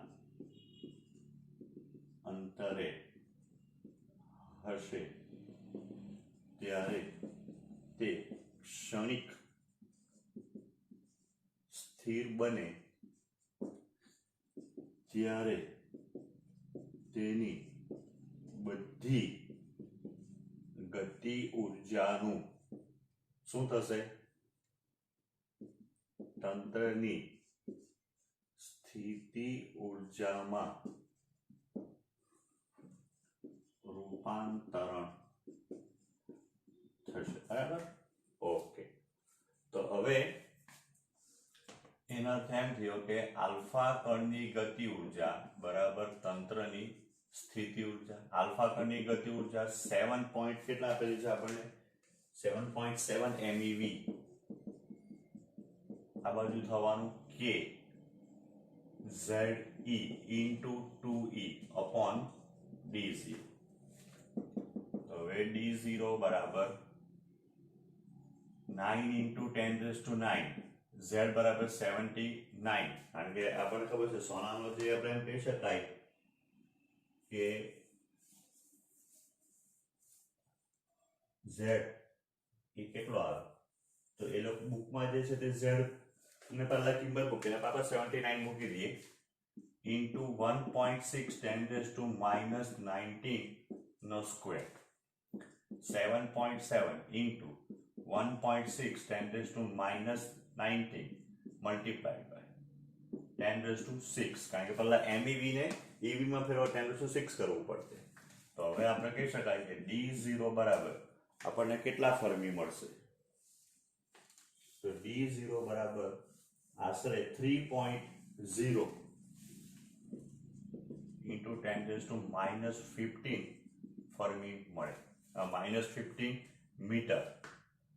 Speaker 1: અંતરે હશે ત્યારે તે ક્ષણિક સ્થિર બને ત્યારે તેની બધી ગતિ ઉર્જાનું શું થશે? તંત્રની સ્થિતિ ઉર્જામાં રૂપાંતરણ થશે બરાબર। ઓકે તો હવે એનો અર્થ એમ થયો કે આલ્ફા કણની ગતિ ઉર્જા બરાબર તંત્રની સ્થિતિ ઉર્જા આલ્ફા કણની ગતિ ઉર્જા 7 પોઈન્ટ કેટલા આપેલી છે આપણને 7.7 MeV આ બાજુ થવાનું k Ze into 2e upon d0 તો હવે d0 બરાબર 9 × 10⁻9 z બરાબર 79 કારણ કે આપણને ખબર છે સોનાનો જે આપણે એમ કહી શકાય કે z એ કેટલો આવે તો એ લોકો બુકમાં જે છે તે z ને પહેલા કિંમત મૂકીને પાછા 79 મૂકી દઈએ into 1.6 10⁻19 no square 7.7 into 1.6 10 raised to minus 19 multiplied by 10 raised to 6 કારણ કે પહેલા MEV ને EV માં ફેરવા 10 raised to 6 કરવું પડશે. તો હવે આપણે કહી શકાય કે D0 બરાબર આપણને કેટલા ફર્મી મળશે? તો D0 બરાબર આશરે 3.0 into 10 raised to minus 15 fermi મળે, minus 15 મીટર,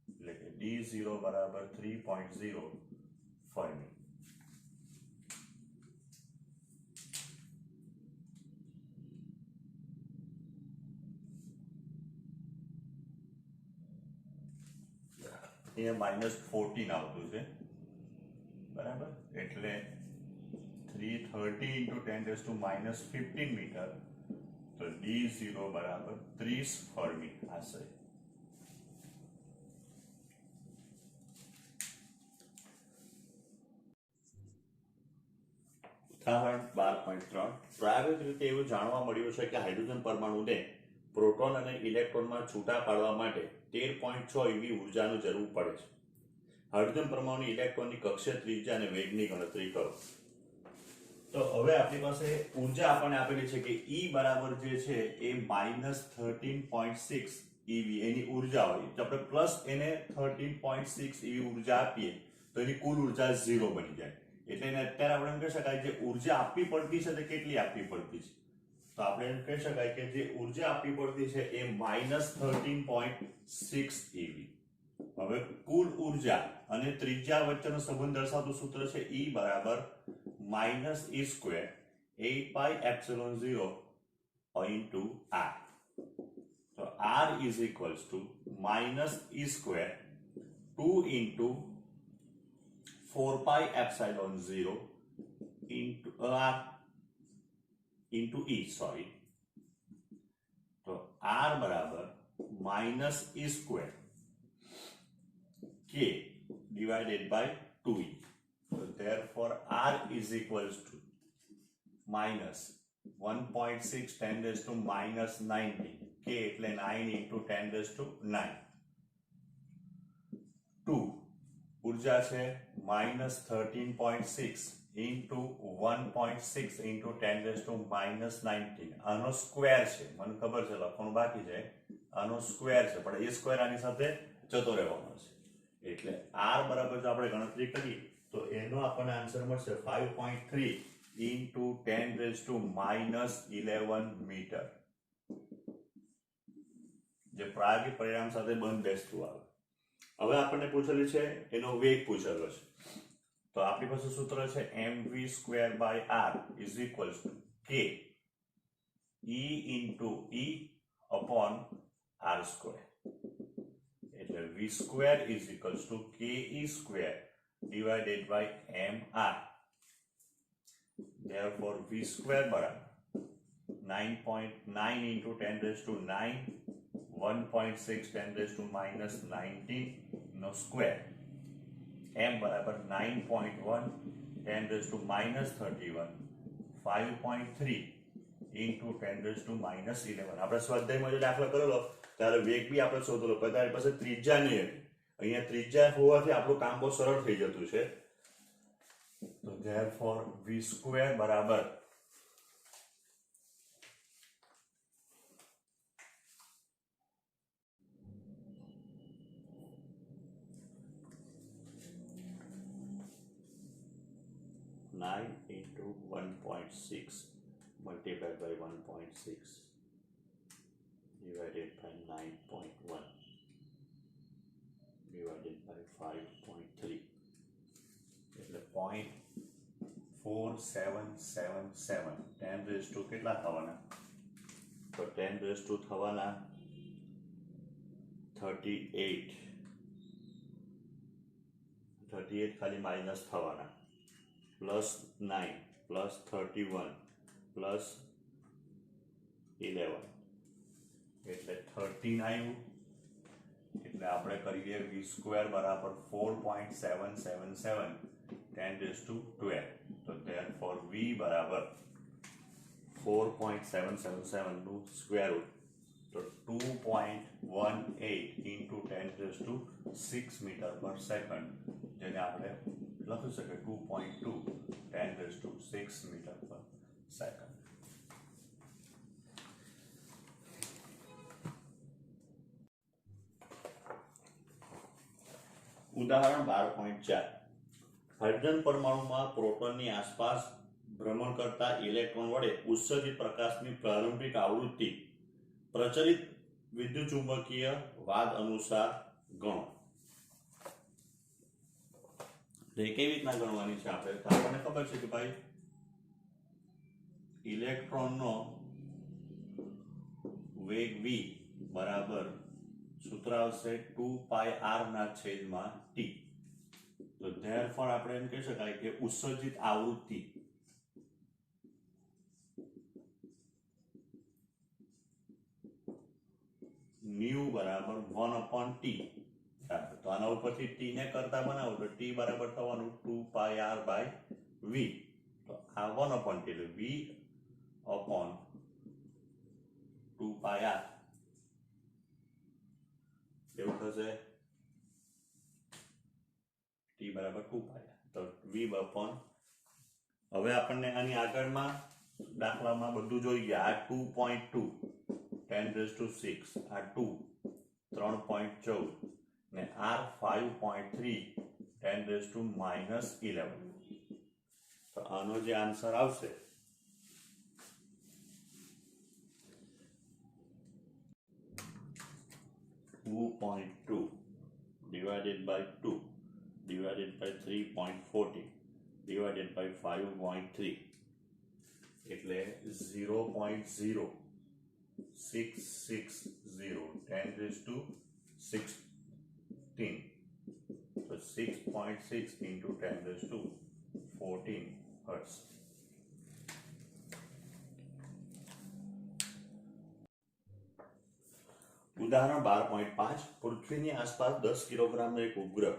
Speaker 1: એટલે કે D0 બરાબર 3.0 ફર્મી. અહીંયા -14 આવતું છે બરાબર, એટલે 330 into 10 raised to minus 15 metre, તો D0 બરાબર 30 ફર્મી આશરે. ઉદાહરણ 12.3 પ્રાયોગિક રીતે એવું જાણવા મળ્યું છે કે હાઇડ્રોજન પરમાણુને પ્રોટોન અને ઇલેક્ટ્રોનમાં છૂટા પાડવા માટે 13.6 eV ઉર્જાની જરૂર પડે છે. હાઇડ્રોજન પરમાણુ ઇલેક્ટ્રોનની કક્ષીય ત્રિજ્યા અને વેગની ગણતરી કરો. તો હવે આપણી પાસે ઉર્જા આપણને આપેલી છે કે E બરાબર જે છે એ -13.6 eV એની ઉર્જા હોય, તો આપણે પ્લસ એને 13.6 eV ઉર્જા આપીએ તો એની કુલ ઉર્જા 0 બની જાય. એટલે એને અત્યારે આપણે એમ કહી શકાય જે ઉર્જા આપવી પડતી છે તે કેટલી આપવી પડતી છે? તો આપણે એમ કહી શકાય કે જે ઉર્જા આપવી પડતી છે એ -13.6 eV. હવે કુલ ઉર્જા અને ત્રિજ્યા વચ્ચેનો સંબંધ દર્શાવતું સૂત્ર છે E બરાબર -E સ્ક્વેર 8π/0 into R. તો R is equals to -E square 2 into 4π/0 into R into E, sorry. તો R બરાબર -E square K divided by 2E. So therefore R is equals to minus 1.6 10 raised to minus 19. K એટલે 9 into 10 raised to 9. 2 ઉર્જા છે -13.6 into 1.6 into 10 raised to minus 19. આનો square છે, મને ખબર છે લખવાનું બાકી છે, આનો સ્ક્વેર છે પણ એ સ્ક્વેર આની સાથે જતો રહેવાનો છે. એટલે R બરાબર જો આપણે ગણતરી કરીએ તો એનો આપણને આન્સર મળશે 5.3 into 10 raised to minus 11 metre, જે પ્રાયોગિક પરિણામ સાથે બંધ બેસતું આવે. હવે આપણને પૂછેલું છે એનો વેગ પૂછેલો છે, તો આપણી પાસે સૂત્ર છે mv²/r is equals to k E into E upon r square. એટલે v² is equals to ke² divided by mr. Therefore v² બરાબર 9.9 into 10 raised to 9 1.6 10 raised to minus 19 નો સ્ક્વેર, m બરાબર 9.1 10 raised to minus 31 5.3 into 10 raised to minus 11. આપણે સ્વાધ્યાયમાં જે દાખલો કરેલો ત્યારે વેગ બી આપણે શોધેલો, પણ તારી પાસે ત્રિજ્યા નહીં હતી. અહીંયા ત્રિજ્યા હોવાથી આપણું કામ બહુ સરળ થઈ જતું છે. તો therefore v² બરાબર 9 into 1.6 multiplied by 1.6 divided by 9.1 divided by 5.3 એટલે 0.4777 10 raised to કેટલા થવાના? તો 10 raised to થવાના 38 ખાલી માઇનસ થવાના, પ્લસ 9 પ્લસ 31 પ્લસ 11 એટલે 13 આવ્યું. એટલે આપણે કરીએ v² બરાબર 4.777 10 raised to 12. તો therefore v બરાબર 4.777 નું સ્ક્વેર રૂટ તો 2.18 into 10⁶ મીટર પર સેકન્ડ, જેને આપણે લખી શકીએ 2.2 10⁶ મીટર પર સેકન્ડ. ઉદાહરણ 12.4. હાઇડ્રોજન પરમાણુમાં પ્રોટોનની આસપાસ ભ્રમણ કરતા ઇલેક્ટ્રોન વડે ઉત્સર્જિત પ્રકાશની પ્રારંભિક આવૃત્તિ પ્રચલિત વિદ્યુતચુંબકીય વાદ અનુસાર ગણો. કેવી રીતના ગણવાની છે આપણે? તો આપણને ખબર છે કે ભાઈ ઇલેક્ટ્રોનનો વેગ v બરાબર સૂત્ર આવશે 2πr/t. તો therefore આપણે એમ કહી શકાય કે ઉત્સર્જિત આવૃત્તિ nu બરાબર 1/t. તો આના ઉપરથી t ને કરતા બનાવો તો t બરાબર થવાનું 2πr/v. તો આ 1/t એટલે v/2πr એવું થશે. t બરાબર 2πr. તો v upon, હવે આપણને આની આગળમાં દાખલામાં બધું જોઈ ગયા. આ 2.2 10⁶, આ 2 3.14 ને r 5.3 10⁻11. તો આનો જે આન્સર આવશે (2.2 divided by 2 divided by 3.14 divided by 5.3) એટલે 0.0660 10⁻16. So 6.6 into 10⁻14 hertz. ઉદાહરણ 12.5. પૃથ્વીની આસપાસ 10 કિલોગ્રામનો એક ઉપગ્રહ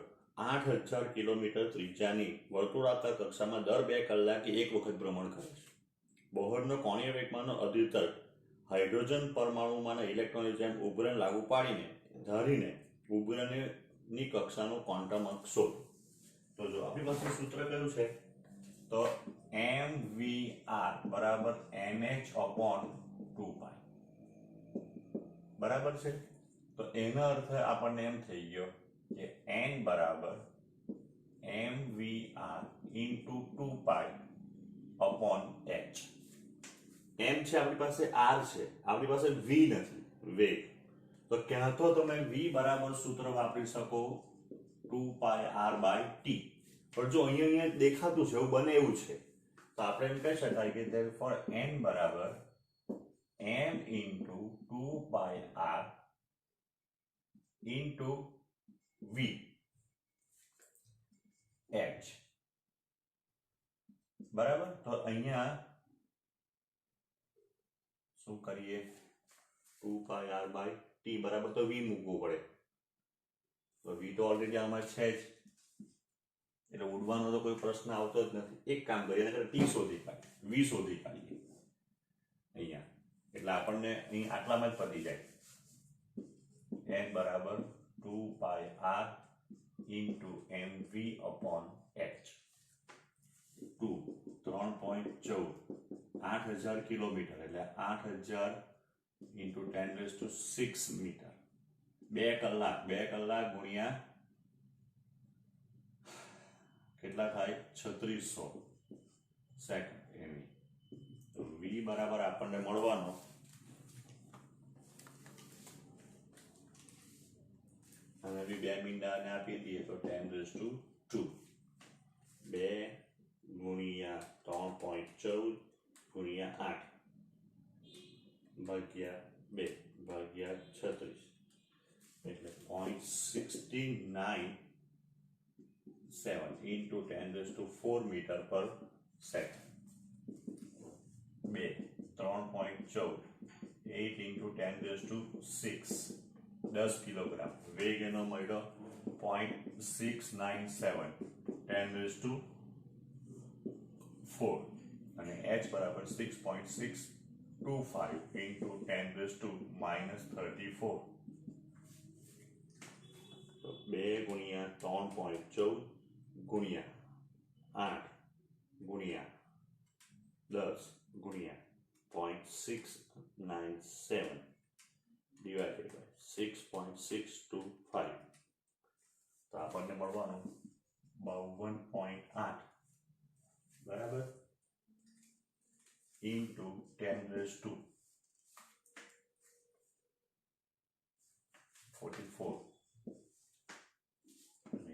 Speaker 1: 8000 કિલોમીટર ત્રિજ્યાની વર્તુળાકાર કક્ષામાં દર 2 કલાકે એક વખત ભ્રમણ કરે છે. બોહરનો કોણીય વેગમાનનો અધિતર્ક હાઇડ્રોજન પરમાણુમાંના ઇલેક્ટ્રોનની જેમ ઉપગ્રહ લાગુ પાડીને ધારીને ઉપગ્રહની કક્ષાનો ક્વોન્ટમ અંક શોધો. તો જો આપણી પાસે સૂત્ર કયું છે? તો mvr બરાબર mh/2π બરાબર છે. તો એનો અર્થ આપણને એમ થઈ ગયો કે n બરાબર mvr into 2π/h. m છે આપણી પાસે, r છે આપણી પાસે, v નથી વેગ. તો ક્યાં તો તમે v બરાબર સૂત્ર વાપરી શકો 2πr/t. પણ જો અહીંયા દેખાતું છે એવું બને એવું છે તો આપણે એમ કહી શકાય કે therefore n બરાબર m into 2πr into v h બરાબર. તો અહીંયા શું કરીએ? 2πr/t બરાબર તો v મૂકવું પડે. તો v તો ઓલરેડી આમાં છે જ, એટલે ઉડવાનો તો કોઈ પ્રશ્ન આવતો જ નથી. એક કામ કરીએ, એના t શોધી કાઢીએ, v શોધી કાઢીએ અહીંયા. એટલે આપણને અહીં આટલામાં જ પતી જાય. n બરાબર 2πr into mv/h. 2 3.14 8000 કિલોમીટર એટલે 8000 into 10⁶ મીટર. 2 કલાક ગુણ્યા કેટલા થાય? 3600 સેકન્ડ એવી. તો v બરાબર આપણને મળવાનો અને બી 2 મીંડાને આપી દઈએ તો 10⁻². 2 ગુણ્યા 3.14 ગુણ્યા 8 ભાગ્યા 2 ભાગ્યા 36 એટલે 0.697 into 10⁴ મીટર પર સેકન્ડ. 2 3.14 8 into 10⁶ 10 kilogram. વેગ એનો મળ્યો 0.697 10⁴ અને h બરાબર 6.6 25 into 10 raised to minus 34. તો 2 ગુણ્યા 3.14 ગુણ્યા 8 ગુણ્યા 10 ગુણ્યા 0.697 divided by 6.625. તો આપણને મળવાનું 52.8 બરાબર into 10 raised to 44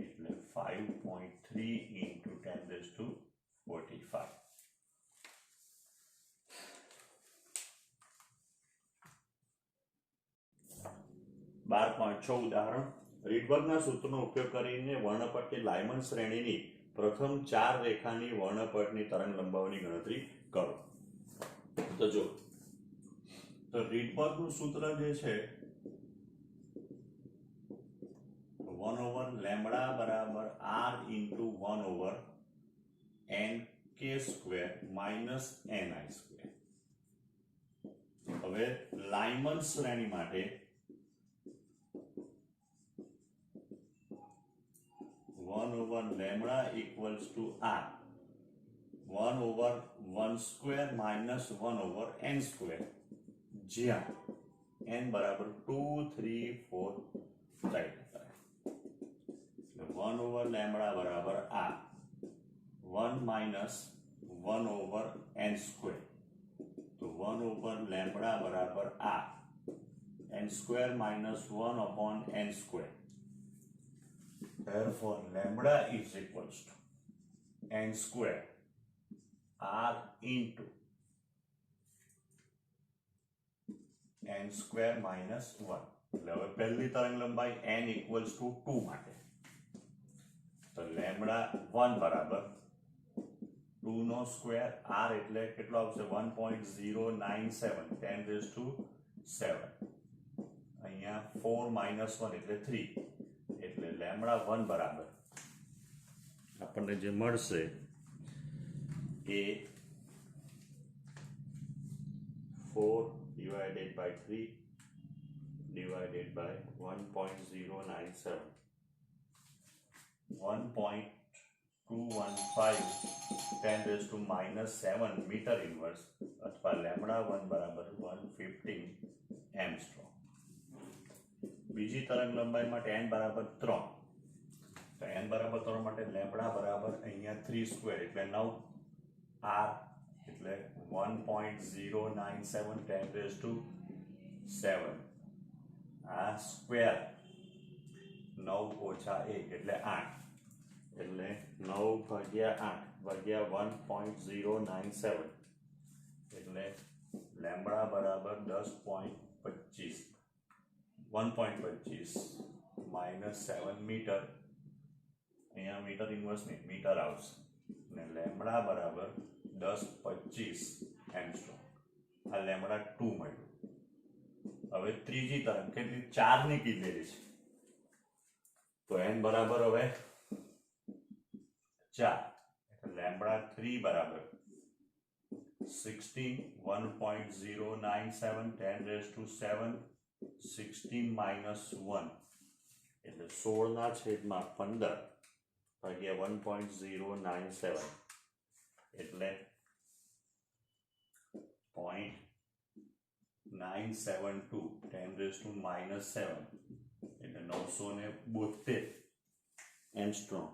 Speaker 1: એટલે 5.3 into 10 raised to 45. ઉદાહરણ રીડબર્ગના સૂત્રનો ઉપયોગ કરીને વર્ણપટની લાયમન શ્રેણીની પ્રથમ 4 રેખાની વર્ણપટની તરંગ લંબાઈની ગણતરી કરો. તો જો તો રીડબર્ગનું સૂત્ર જે છે 1/λ બરાબર r into 1/n(k)² minus ni². હવે લાયમન શ્રેણી માટે 1/λ equals to r 1/1² minus 1/n², જ્યાં n બરાબર 2 3 4 રાઈટ. 1/λ બરાબર r 1 minus 1/n², તો 1/λ બરાબર r n² minus 1/n². Therefore, lambda is equals to n² r into n² minus 1. એટલે હવે પહેલી તરંગ લંબાઈ n equals to 2 માટે તો lambda 1 બરાબર 2 નો સ્ક્વેર r એટલે કેટલો આવશે 1.097 10 raised to 7. અહીંયા 4 minus 1 એટલે 3 એટલે lambda 1 બરાબર આપણને જે મળશે એ 4 divided by 3 divided by 1.097 1.215 10 raised to minus 7 metre inverse अथवा lambda 1 बराबर 115 एंगस्ट्रॉम. બીજી તરંગ લંબાઈ માટે n બરાબર 3, તો n બરાબર 3 માટે લેમ્બડા બરાબર અહીંયા 3² એટલે 9 r એટલે 1.097 10 raised to 7 આ સ્ક્વેર 9 ઓછા 1 એટલે 8 એટલે 9 ભાગ્યા 8 ભાગ્યા 1.097 એટલે લેમ્બડા બરાબર 10.25 1.25 minus 7 मीटर. અહીંયા મીટર ઇન્વર્સ નહીં મીટર આવશે અને લેમ્બડા બરાબર 10.25 એંગસ્ટ્રોમ. આ લેમ્બડા 2 મળ્યું. હવે ત્રીજી તરંગ કેટલી 4 ની કીધેલી છે તો n બરાબર હવે 4 એટલે લેમ્બડા 3 બરાબર 16 1.097 10 raised to 7 16 minus 1 એટલે 16 ના છેદમાં 15 ભાગ્યા 1.097 એટલે 0.972 10 raised to minus 7 એટલે 972 એંગસ્ટ્રોમ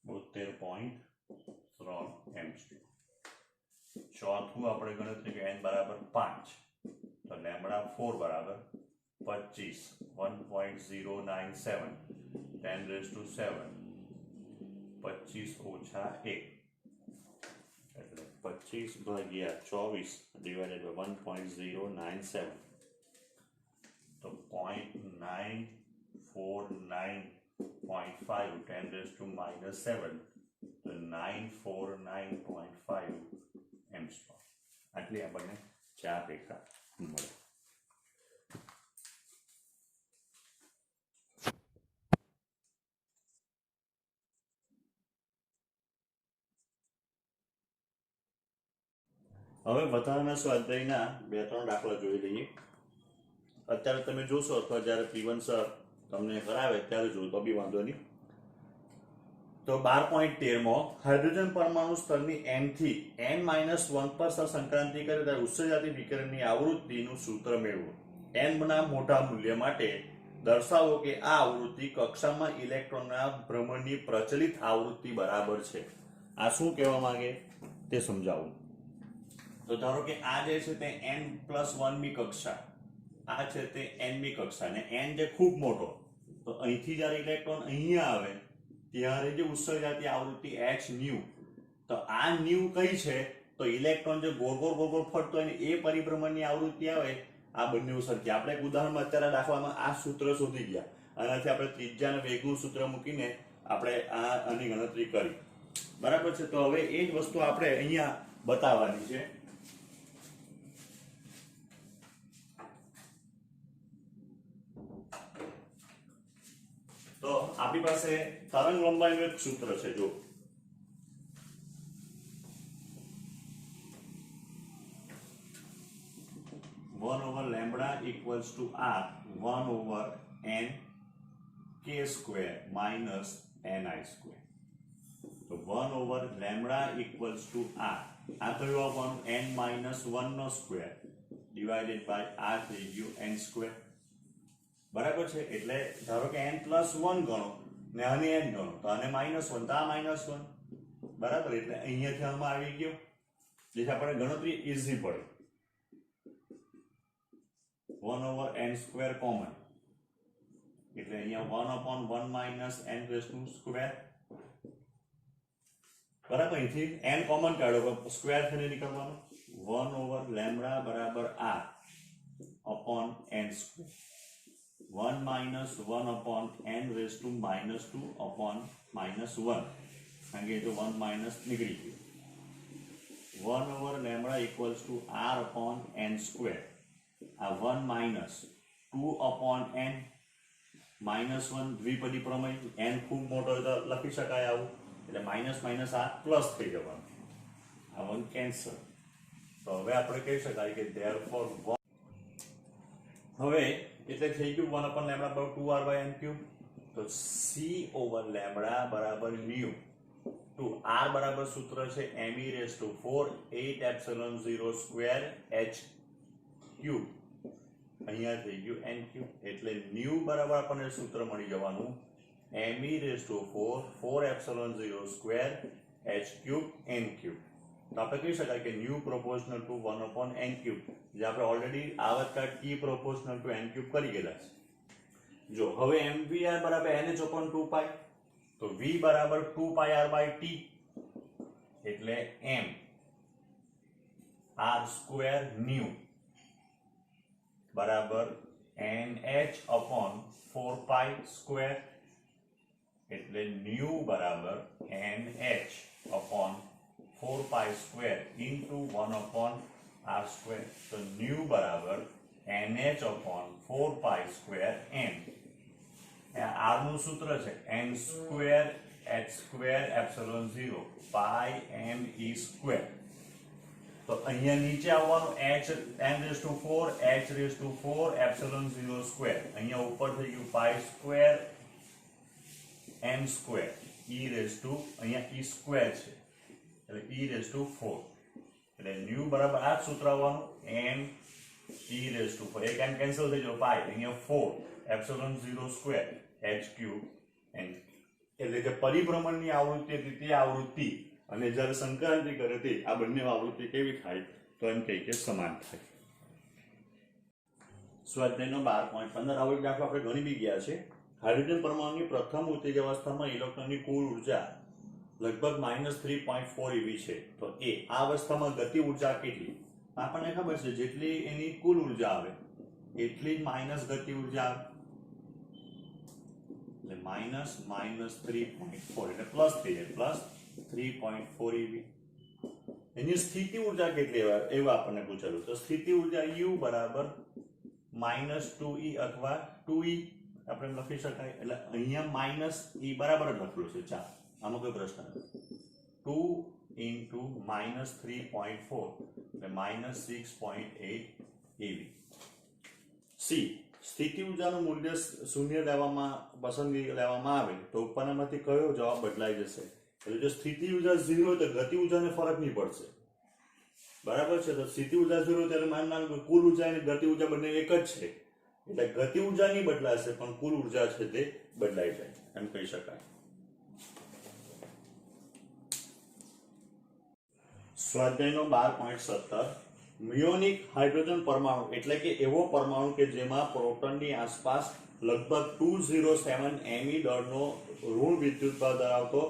Speaker 1: 72.3 એંગસ્ટ્રોમ. ચોથું આપણે ગણતરી કે n બરાબર 5 તો લેમ્બડા 4 બરાબર 25 1.097 10 raised to 7 25 ઓછા 1 એટલે 25 ભાગ્યા 24 divided by 1.097 તો 0.949.5 10 raised to minus 7 તો 949.5 એંગસ્ટ્રોમ. આટલી આપણને 4 રેખા મળે. હવે વધારાના સ્વાધ્યાયના 2-3 દાખલા જોઈ લઈએ. અત્યારે તમે જોશો અથવા જ્યારે P1 સર તમને કરાવે ત્યારે જો તો બી વાંધો નહીં. તો 12.13 હાઇડ્રોજન પરમાણુ સ્તરની n થી n-1 પર સંક્રાંતિ કરે ત્યારે ઉત્સર્જાતી વિકિરણની આવૃત્તિનું સૂત્ર મેળવો. n ના મોટા મૂલ્ય માટે દર્શાવો કે આ આવૃત્તિ કક્ષામાં ઇલેક્ટ્રોનના ભ્રમણની પ્રચલિત આવૃત્તિ બરાબર છે. આ શું કહેવા માંગે તે સમજાવું. તો ધારો કે આ જે છે તે n+1 મી કક્ષા, આ છે તે n મી કક્ષા, ને n જે ખૂબ મોટો, તો અહીંથી જ્યારે ઇલેક્ટ્રોન અહીંયા આવે ત્યારે જે ઉત્સર્જાતી આવૃત્તિ h ન્યુ, તો આ ન્યુ કઈ છે? તો ઇલેક્ટ્રોન જે ગોળ ગોળ ફરતો હોય ને એ પરિભ્રમણની આવૃત્તિ આવે, આ બંને સરખી. આપણે એક ઉદાહરણમાં અત્યારે દાખલામાં આ સૂત્ર શોધી ગયા, આનાથી આપણે ત્રિજ્યાના વેગનું સૂત્ર મૂકીને આપણે આની ગણતરી કરી. બરાબર છે. તો હવે એ જ વસ્તુ આપણે અહીંયા બતાવવાની છે. તો આપણી પાસે તરંગ લંબાઈનું એક સૂત્ર છે. જો 1/λ equals to r 1/n k square minus ni square. તો 1/λ equals to r, આ કયું આવવાનું? n-1 નો સ્ક્વેર divided by r થઈ ગયું n સ્ક્વેર. બરાબર છે. એટલે ધારો કે n+1 ગણો ને આને n ગણો, તો આને -1, તો આ -1. બરાબર. એટલે અહીંયાથી આમાં આવી ગયો, જેથી આપણે ગણતરી ઈઝી પડે. 1/n² કોમન, એટલે અહીંયા 1/1 - n² બરાબર. અહીંથી n કોમન કાઢો, સ્ક્વેર થઈને નીકળવાનો. 1/λ બરાબર r upon n². 1 - 1 upon n⁻² upon -1, કારણ કે તો 1 માઇનસ નીકળી ગયું. 1/λ equals to r upon n². આ 1 - 2 upon n -1 દ્વિપદી પ્રમેય, n ખૂબ મોટો હોય તો લખી શકાય આવું, એટલે માઇનસ માઇનસ આ પ્લસ થઈ જવાનું, આ 1 કેન્સલ. તો હવે આપણે કહી શકાય કે therefore હવે એટલે થઈ ગયું 1/λ 2r/n³. તો c/λ બરાબર ન્યુ ટુ r બરાબર સૂત્ર છે me⁴ 8ε02 h³ અહીંયા થઈ ગયું n³. એટલે ન્યુ બરાબર આપણને સૂત્ર મળી જવાનું me⁴ 4ε02 h³ n³. તો આપણે કહી શકાય કે ન્યુ પ્રોપોર્શનલ ટુ 1/n³, જે આપણે ઓલરેડી આવર્તકાળ t પ્રોપોર્શનલ ટુ n³ કરી ગયેલા છે. જો હવે mvr બરાબર nh/2π, તો v બરાબર 2πr/t, એટલે m r² ન્યુ બરાબર nh/4π², એટલે ન્યુ બરાબર nh/4π² ઇન્ટુ 1/r². તો ન્યુ બરાબર nh/4π²n. r નું સૂત્ર છે n² h² π me². તો અહીંયા નીચે આવવાનું n⁴ h⁴ અહીંયા ઉપર થઈ ગયું π² m² અહીંયા e² છે, એટલે e⁴. એટલે ન્યુ બરાબર આ જ સૂત્ર આવવાનું n e⁴. એક n કેન્સલ થઈ ગયો, π અહીંયા 4ε02 h³ n. એટલે જે પરિભ્રમણની આવૃત્તિ હતી તે આવૃત્તિ અને જ્યારે સંક્રાંતિ કરે તે આ બંને આવૃત્તિ કેવી થાય? તો એમ કહી કે સમાન થાય. સ્વાધ્યાયનો 12.15 આવૃત્તિ દાખલો આપણે ગણી બી ગયા છે. હાઇડ્રોજન પરમાણુની પ્રથમ ઉત્તેજ અવસ્થામાં ઇલેક્ટ્રોનની કુલ ઉર્જા લગભગ -3.4 eV છે. તો આ અવસ્થામાં ગતિ ઉર્જા કેટલી? આપણને ખબર છે જેટલી એની કુલ ઉર્જા આવે એટલી જ માઇનસ ગતિ ઉર્જા આવે, એટલે -3.4 એટલે પ્લસ થઈ જાય, +3.4 eV. એની સ્થિતિ ઉર્જા કેટલી એવું આપણને પૂછેલું. તો સ્થિતિ ઉર્જા U બરાબર -2E અથવા 2E આપણે લખી શકાય. એટલે અહીંયા -E બરાબર જ લખેલું છે. ચાલો, આમાં કોઈ પ્રશ્ન નથી. 2 × -3.4 એટલે -6.8 eV. સી સ્થિતિ ઊર્જાનું મૂલ્ય શૂન્ય લેવામાં પસંદગી લેવામાં આવે તો ઉપરનામાંથી કયો જવાબ બદલાઈ જશે? એટલે જો સ્થિતિ ઊર્જા 0 હોય તો ગતિ ઊર્જાને ફરક નહીં પડશે, બરાબર છે. તો સ્થિતિ ઊર્જા 0 ત્યારે માનવાનું કે કુલ ઊર્જા અને ગતિ ઊર્જા બંને એક જ છે, એટલે ગતિ ઊર્જા નહીં બદલાશે પણ કુલ ઊર્જા છે તે બદલાઈ જાય એમ કહી શકાય. સ્વાધ્યાયનો 12.17 મ્યોનિક હાઇડ્રોજન પરમાણુ એટલે કે એવો પરમાણુ કે જેમાં પ્રોટોનની આસપાસ લગભગ 207 me દળનો ઋણ વિદ્યુતભાર ધરાવતો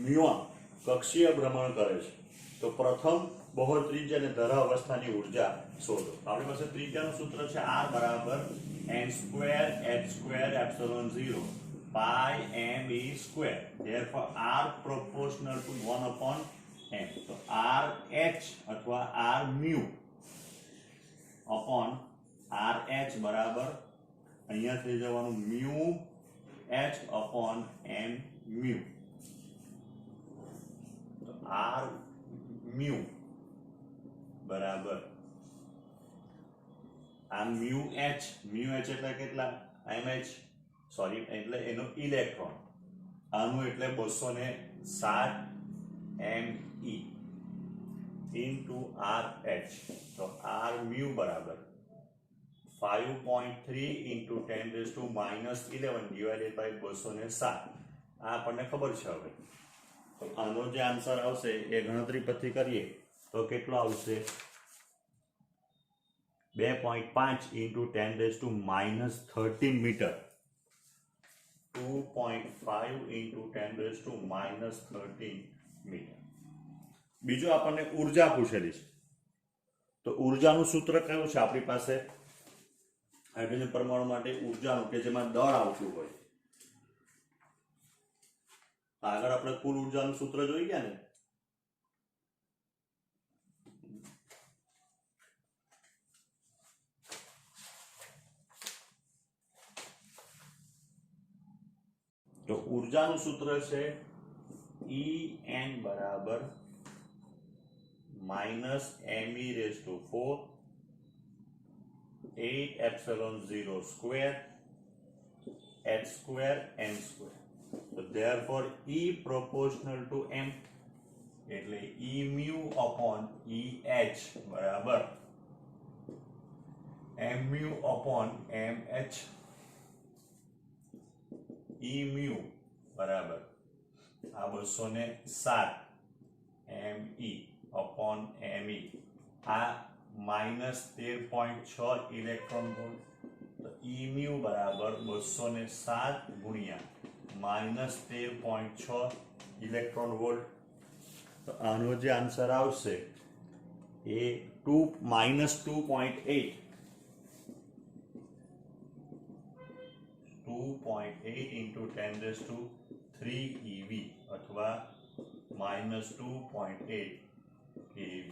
Speaker 1: મ્યુઓન કક્ષીય ભ્રમણ કરે છે. તો પ્રથમ બહોળ ત્રિજ્યા અને ધરા અવસ્થાની ઊર્જા શોધો. આપણી પાસે ત્રિજ્યાનું સૂત્ર છે R બરાબર n²h²ε0 pi me square. Therefore R proportional to 1/m. તો RH અથવા R mu upon RH બરાબર અહીંયા થઈ જવાનું mu h upon m mu. તો R mu બરાબર આ mu h એટલે કેટલા? mh સોરી એટલે એનો ઇલેક્ટ્રોન, આનું એટલે 207 me into RH. તો R mu બરાબર 5.3 into 10⁻11 divided by 207. આ આપણને ખબર છે. હવે તો આનો જે આન્સર આવશે એ ગણતરી પછી કરીએ તો કેટલો આવશે? 2.5 into 10⁻13 મીટર. 2.5 into 10⁻13 metre. બીજું આપણને ઊર્જા પૂછેલી છે. તો ઊર્જાનું સૂત્ર કયું છે આપણી પાસે? હાઇડ્રોજન પરમાણુ માટે ઊર્જાનું કે જેમાં દળ આવતું હોય. આગળ આપણે કુલ ઊર્જાનું સૂત્ર જોઈ ગયા ને. તો ઊર્જાનું સૂત્ર છે En બરાબર -me⁴ 8ε0² h²n². So therefore E proportional to m એટલે E mu upon EH બરાબર m mu upon mh. E mu બરાબર આ 207 me upon me. આ -13.6 ઇલેક્ટ્રોન વોલ્ટ. તો E mu બરાબર 207 ગુણ્યા -13.6 ઇલેક્ટ્રોન વોલ્ટ. તો આનો જે આન્સર આવશે એ -2.8 into 10⁻³ eV અથવા -2.8 kV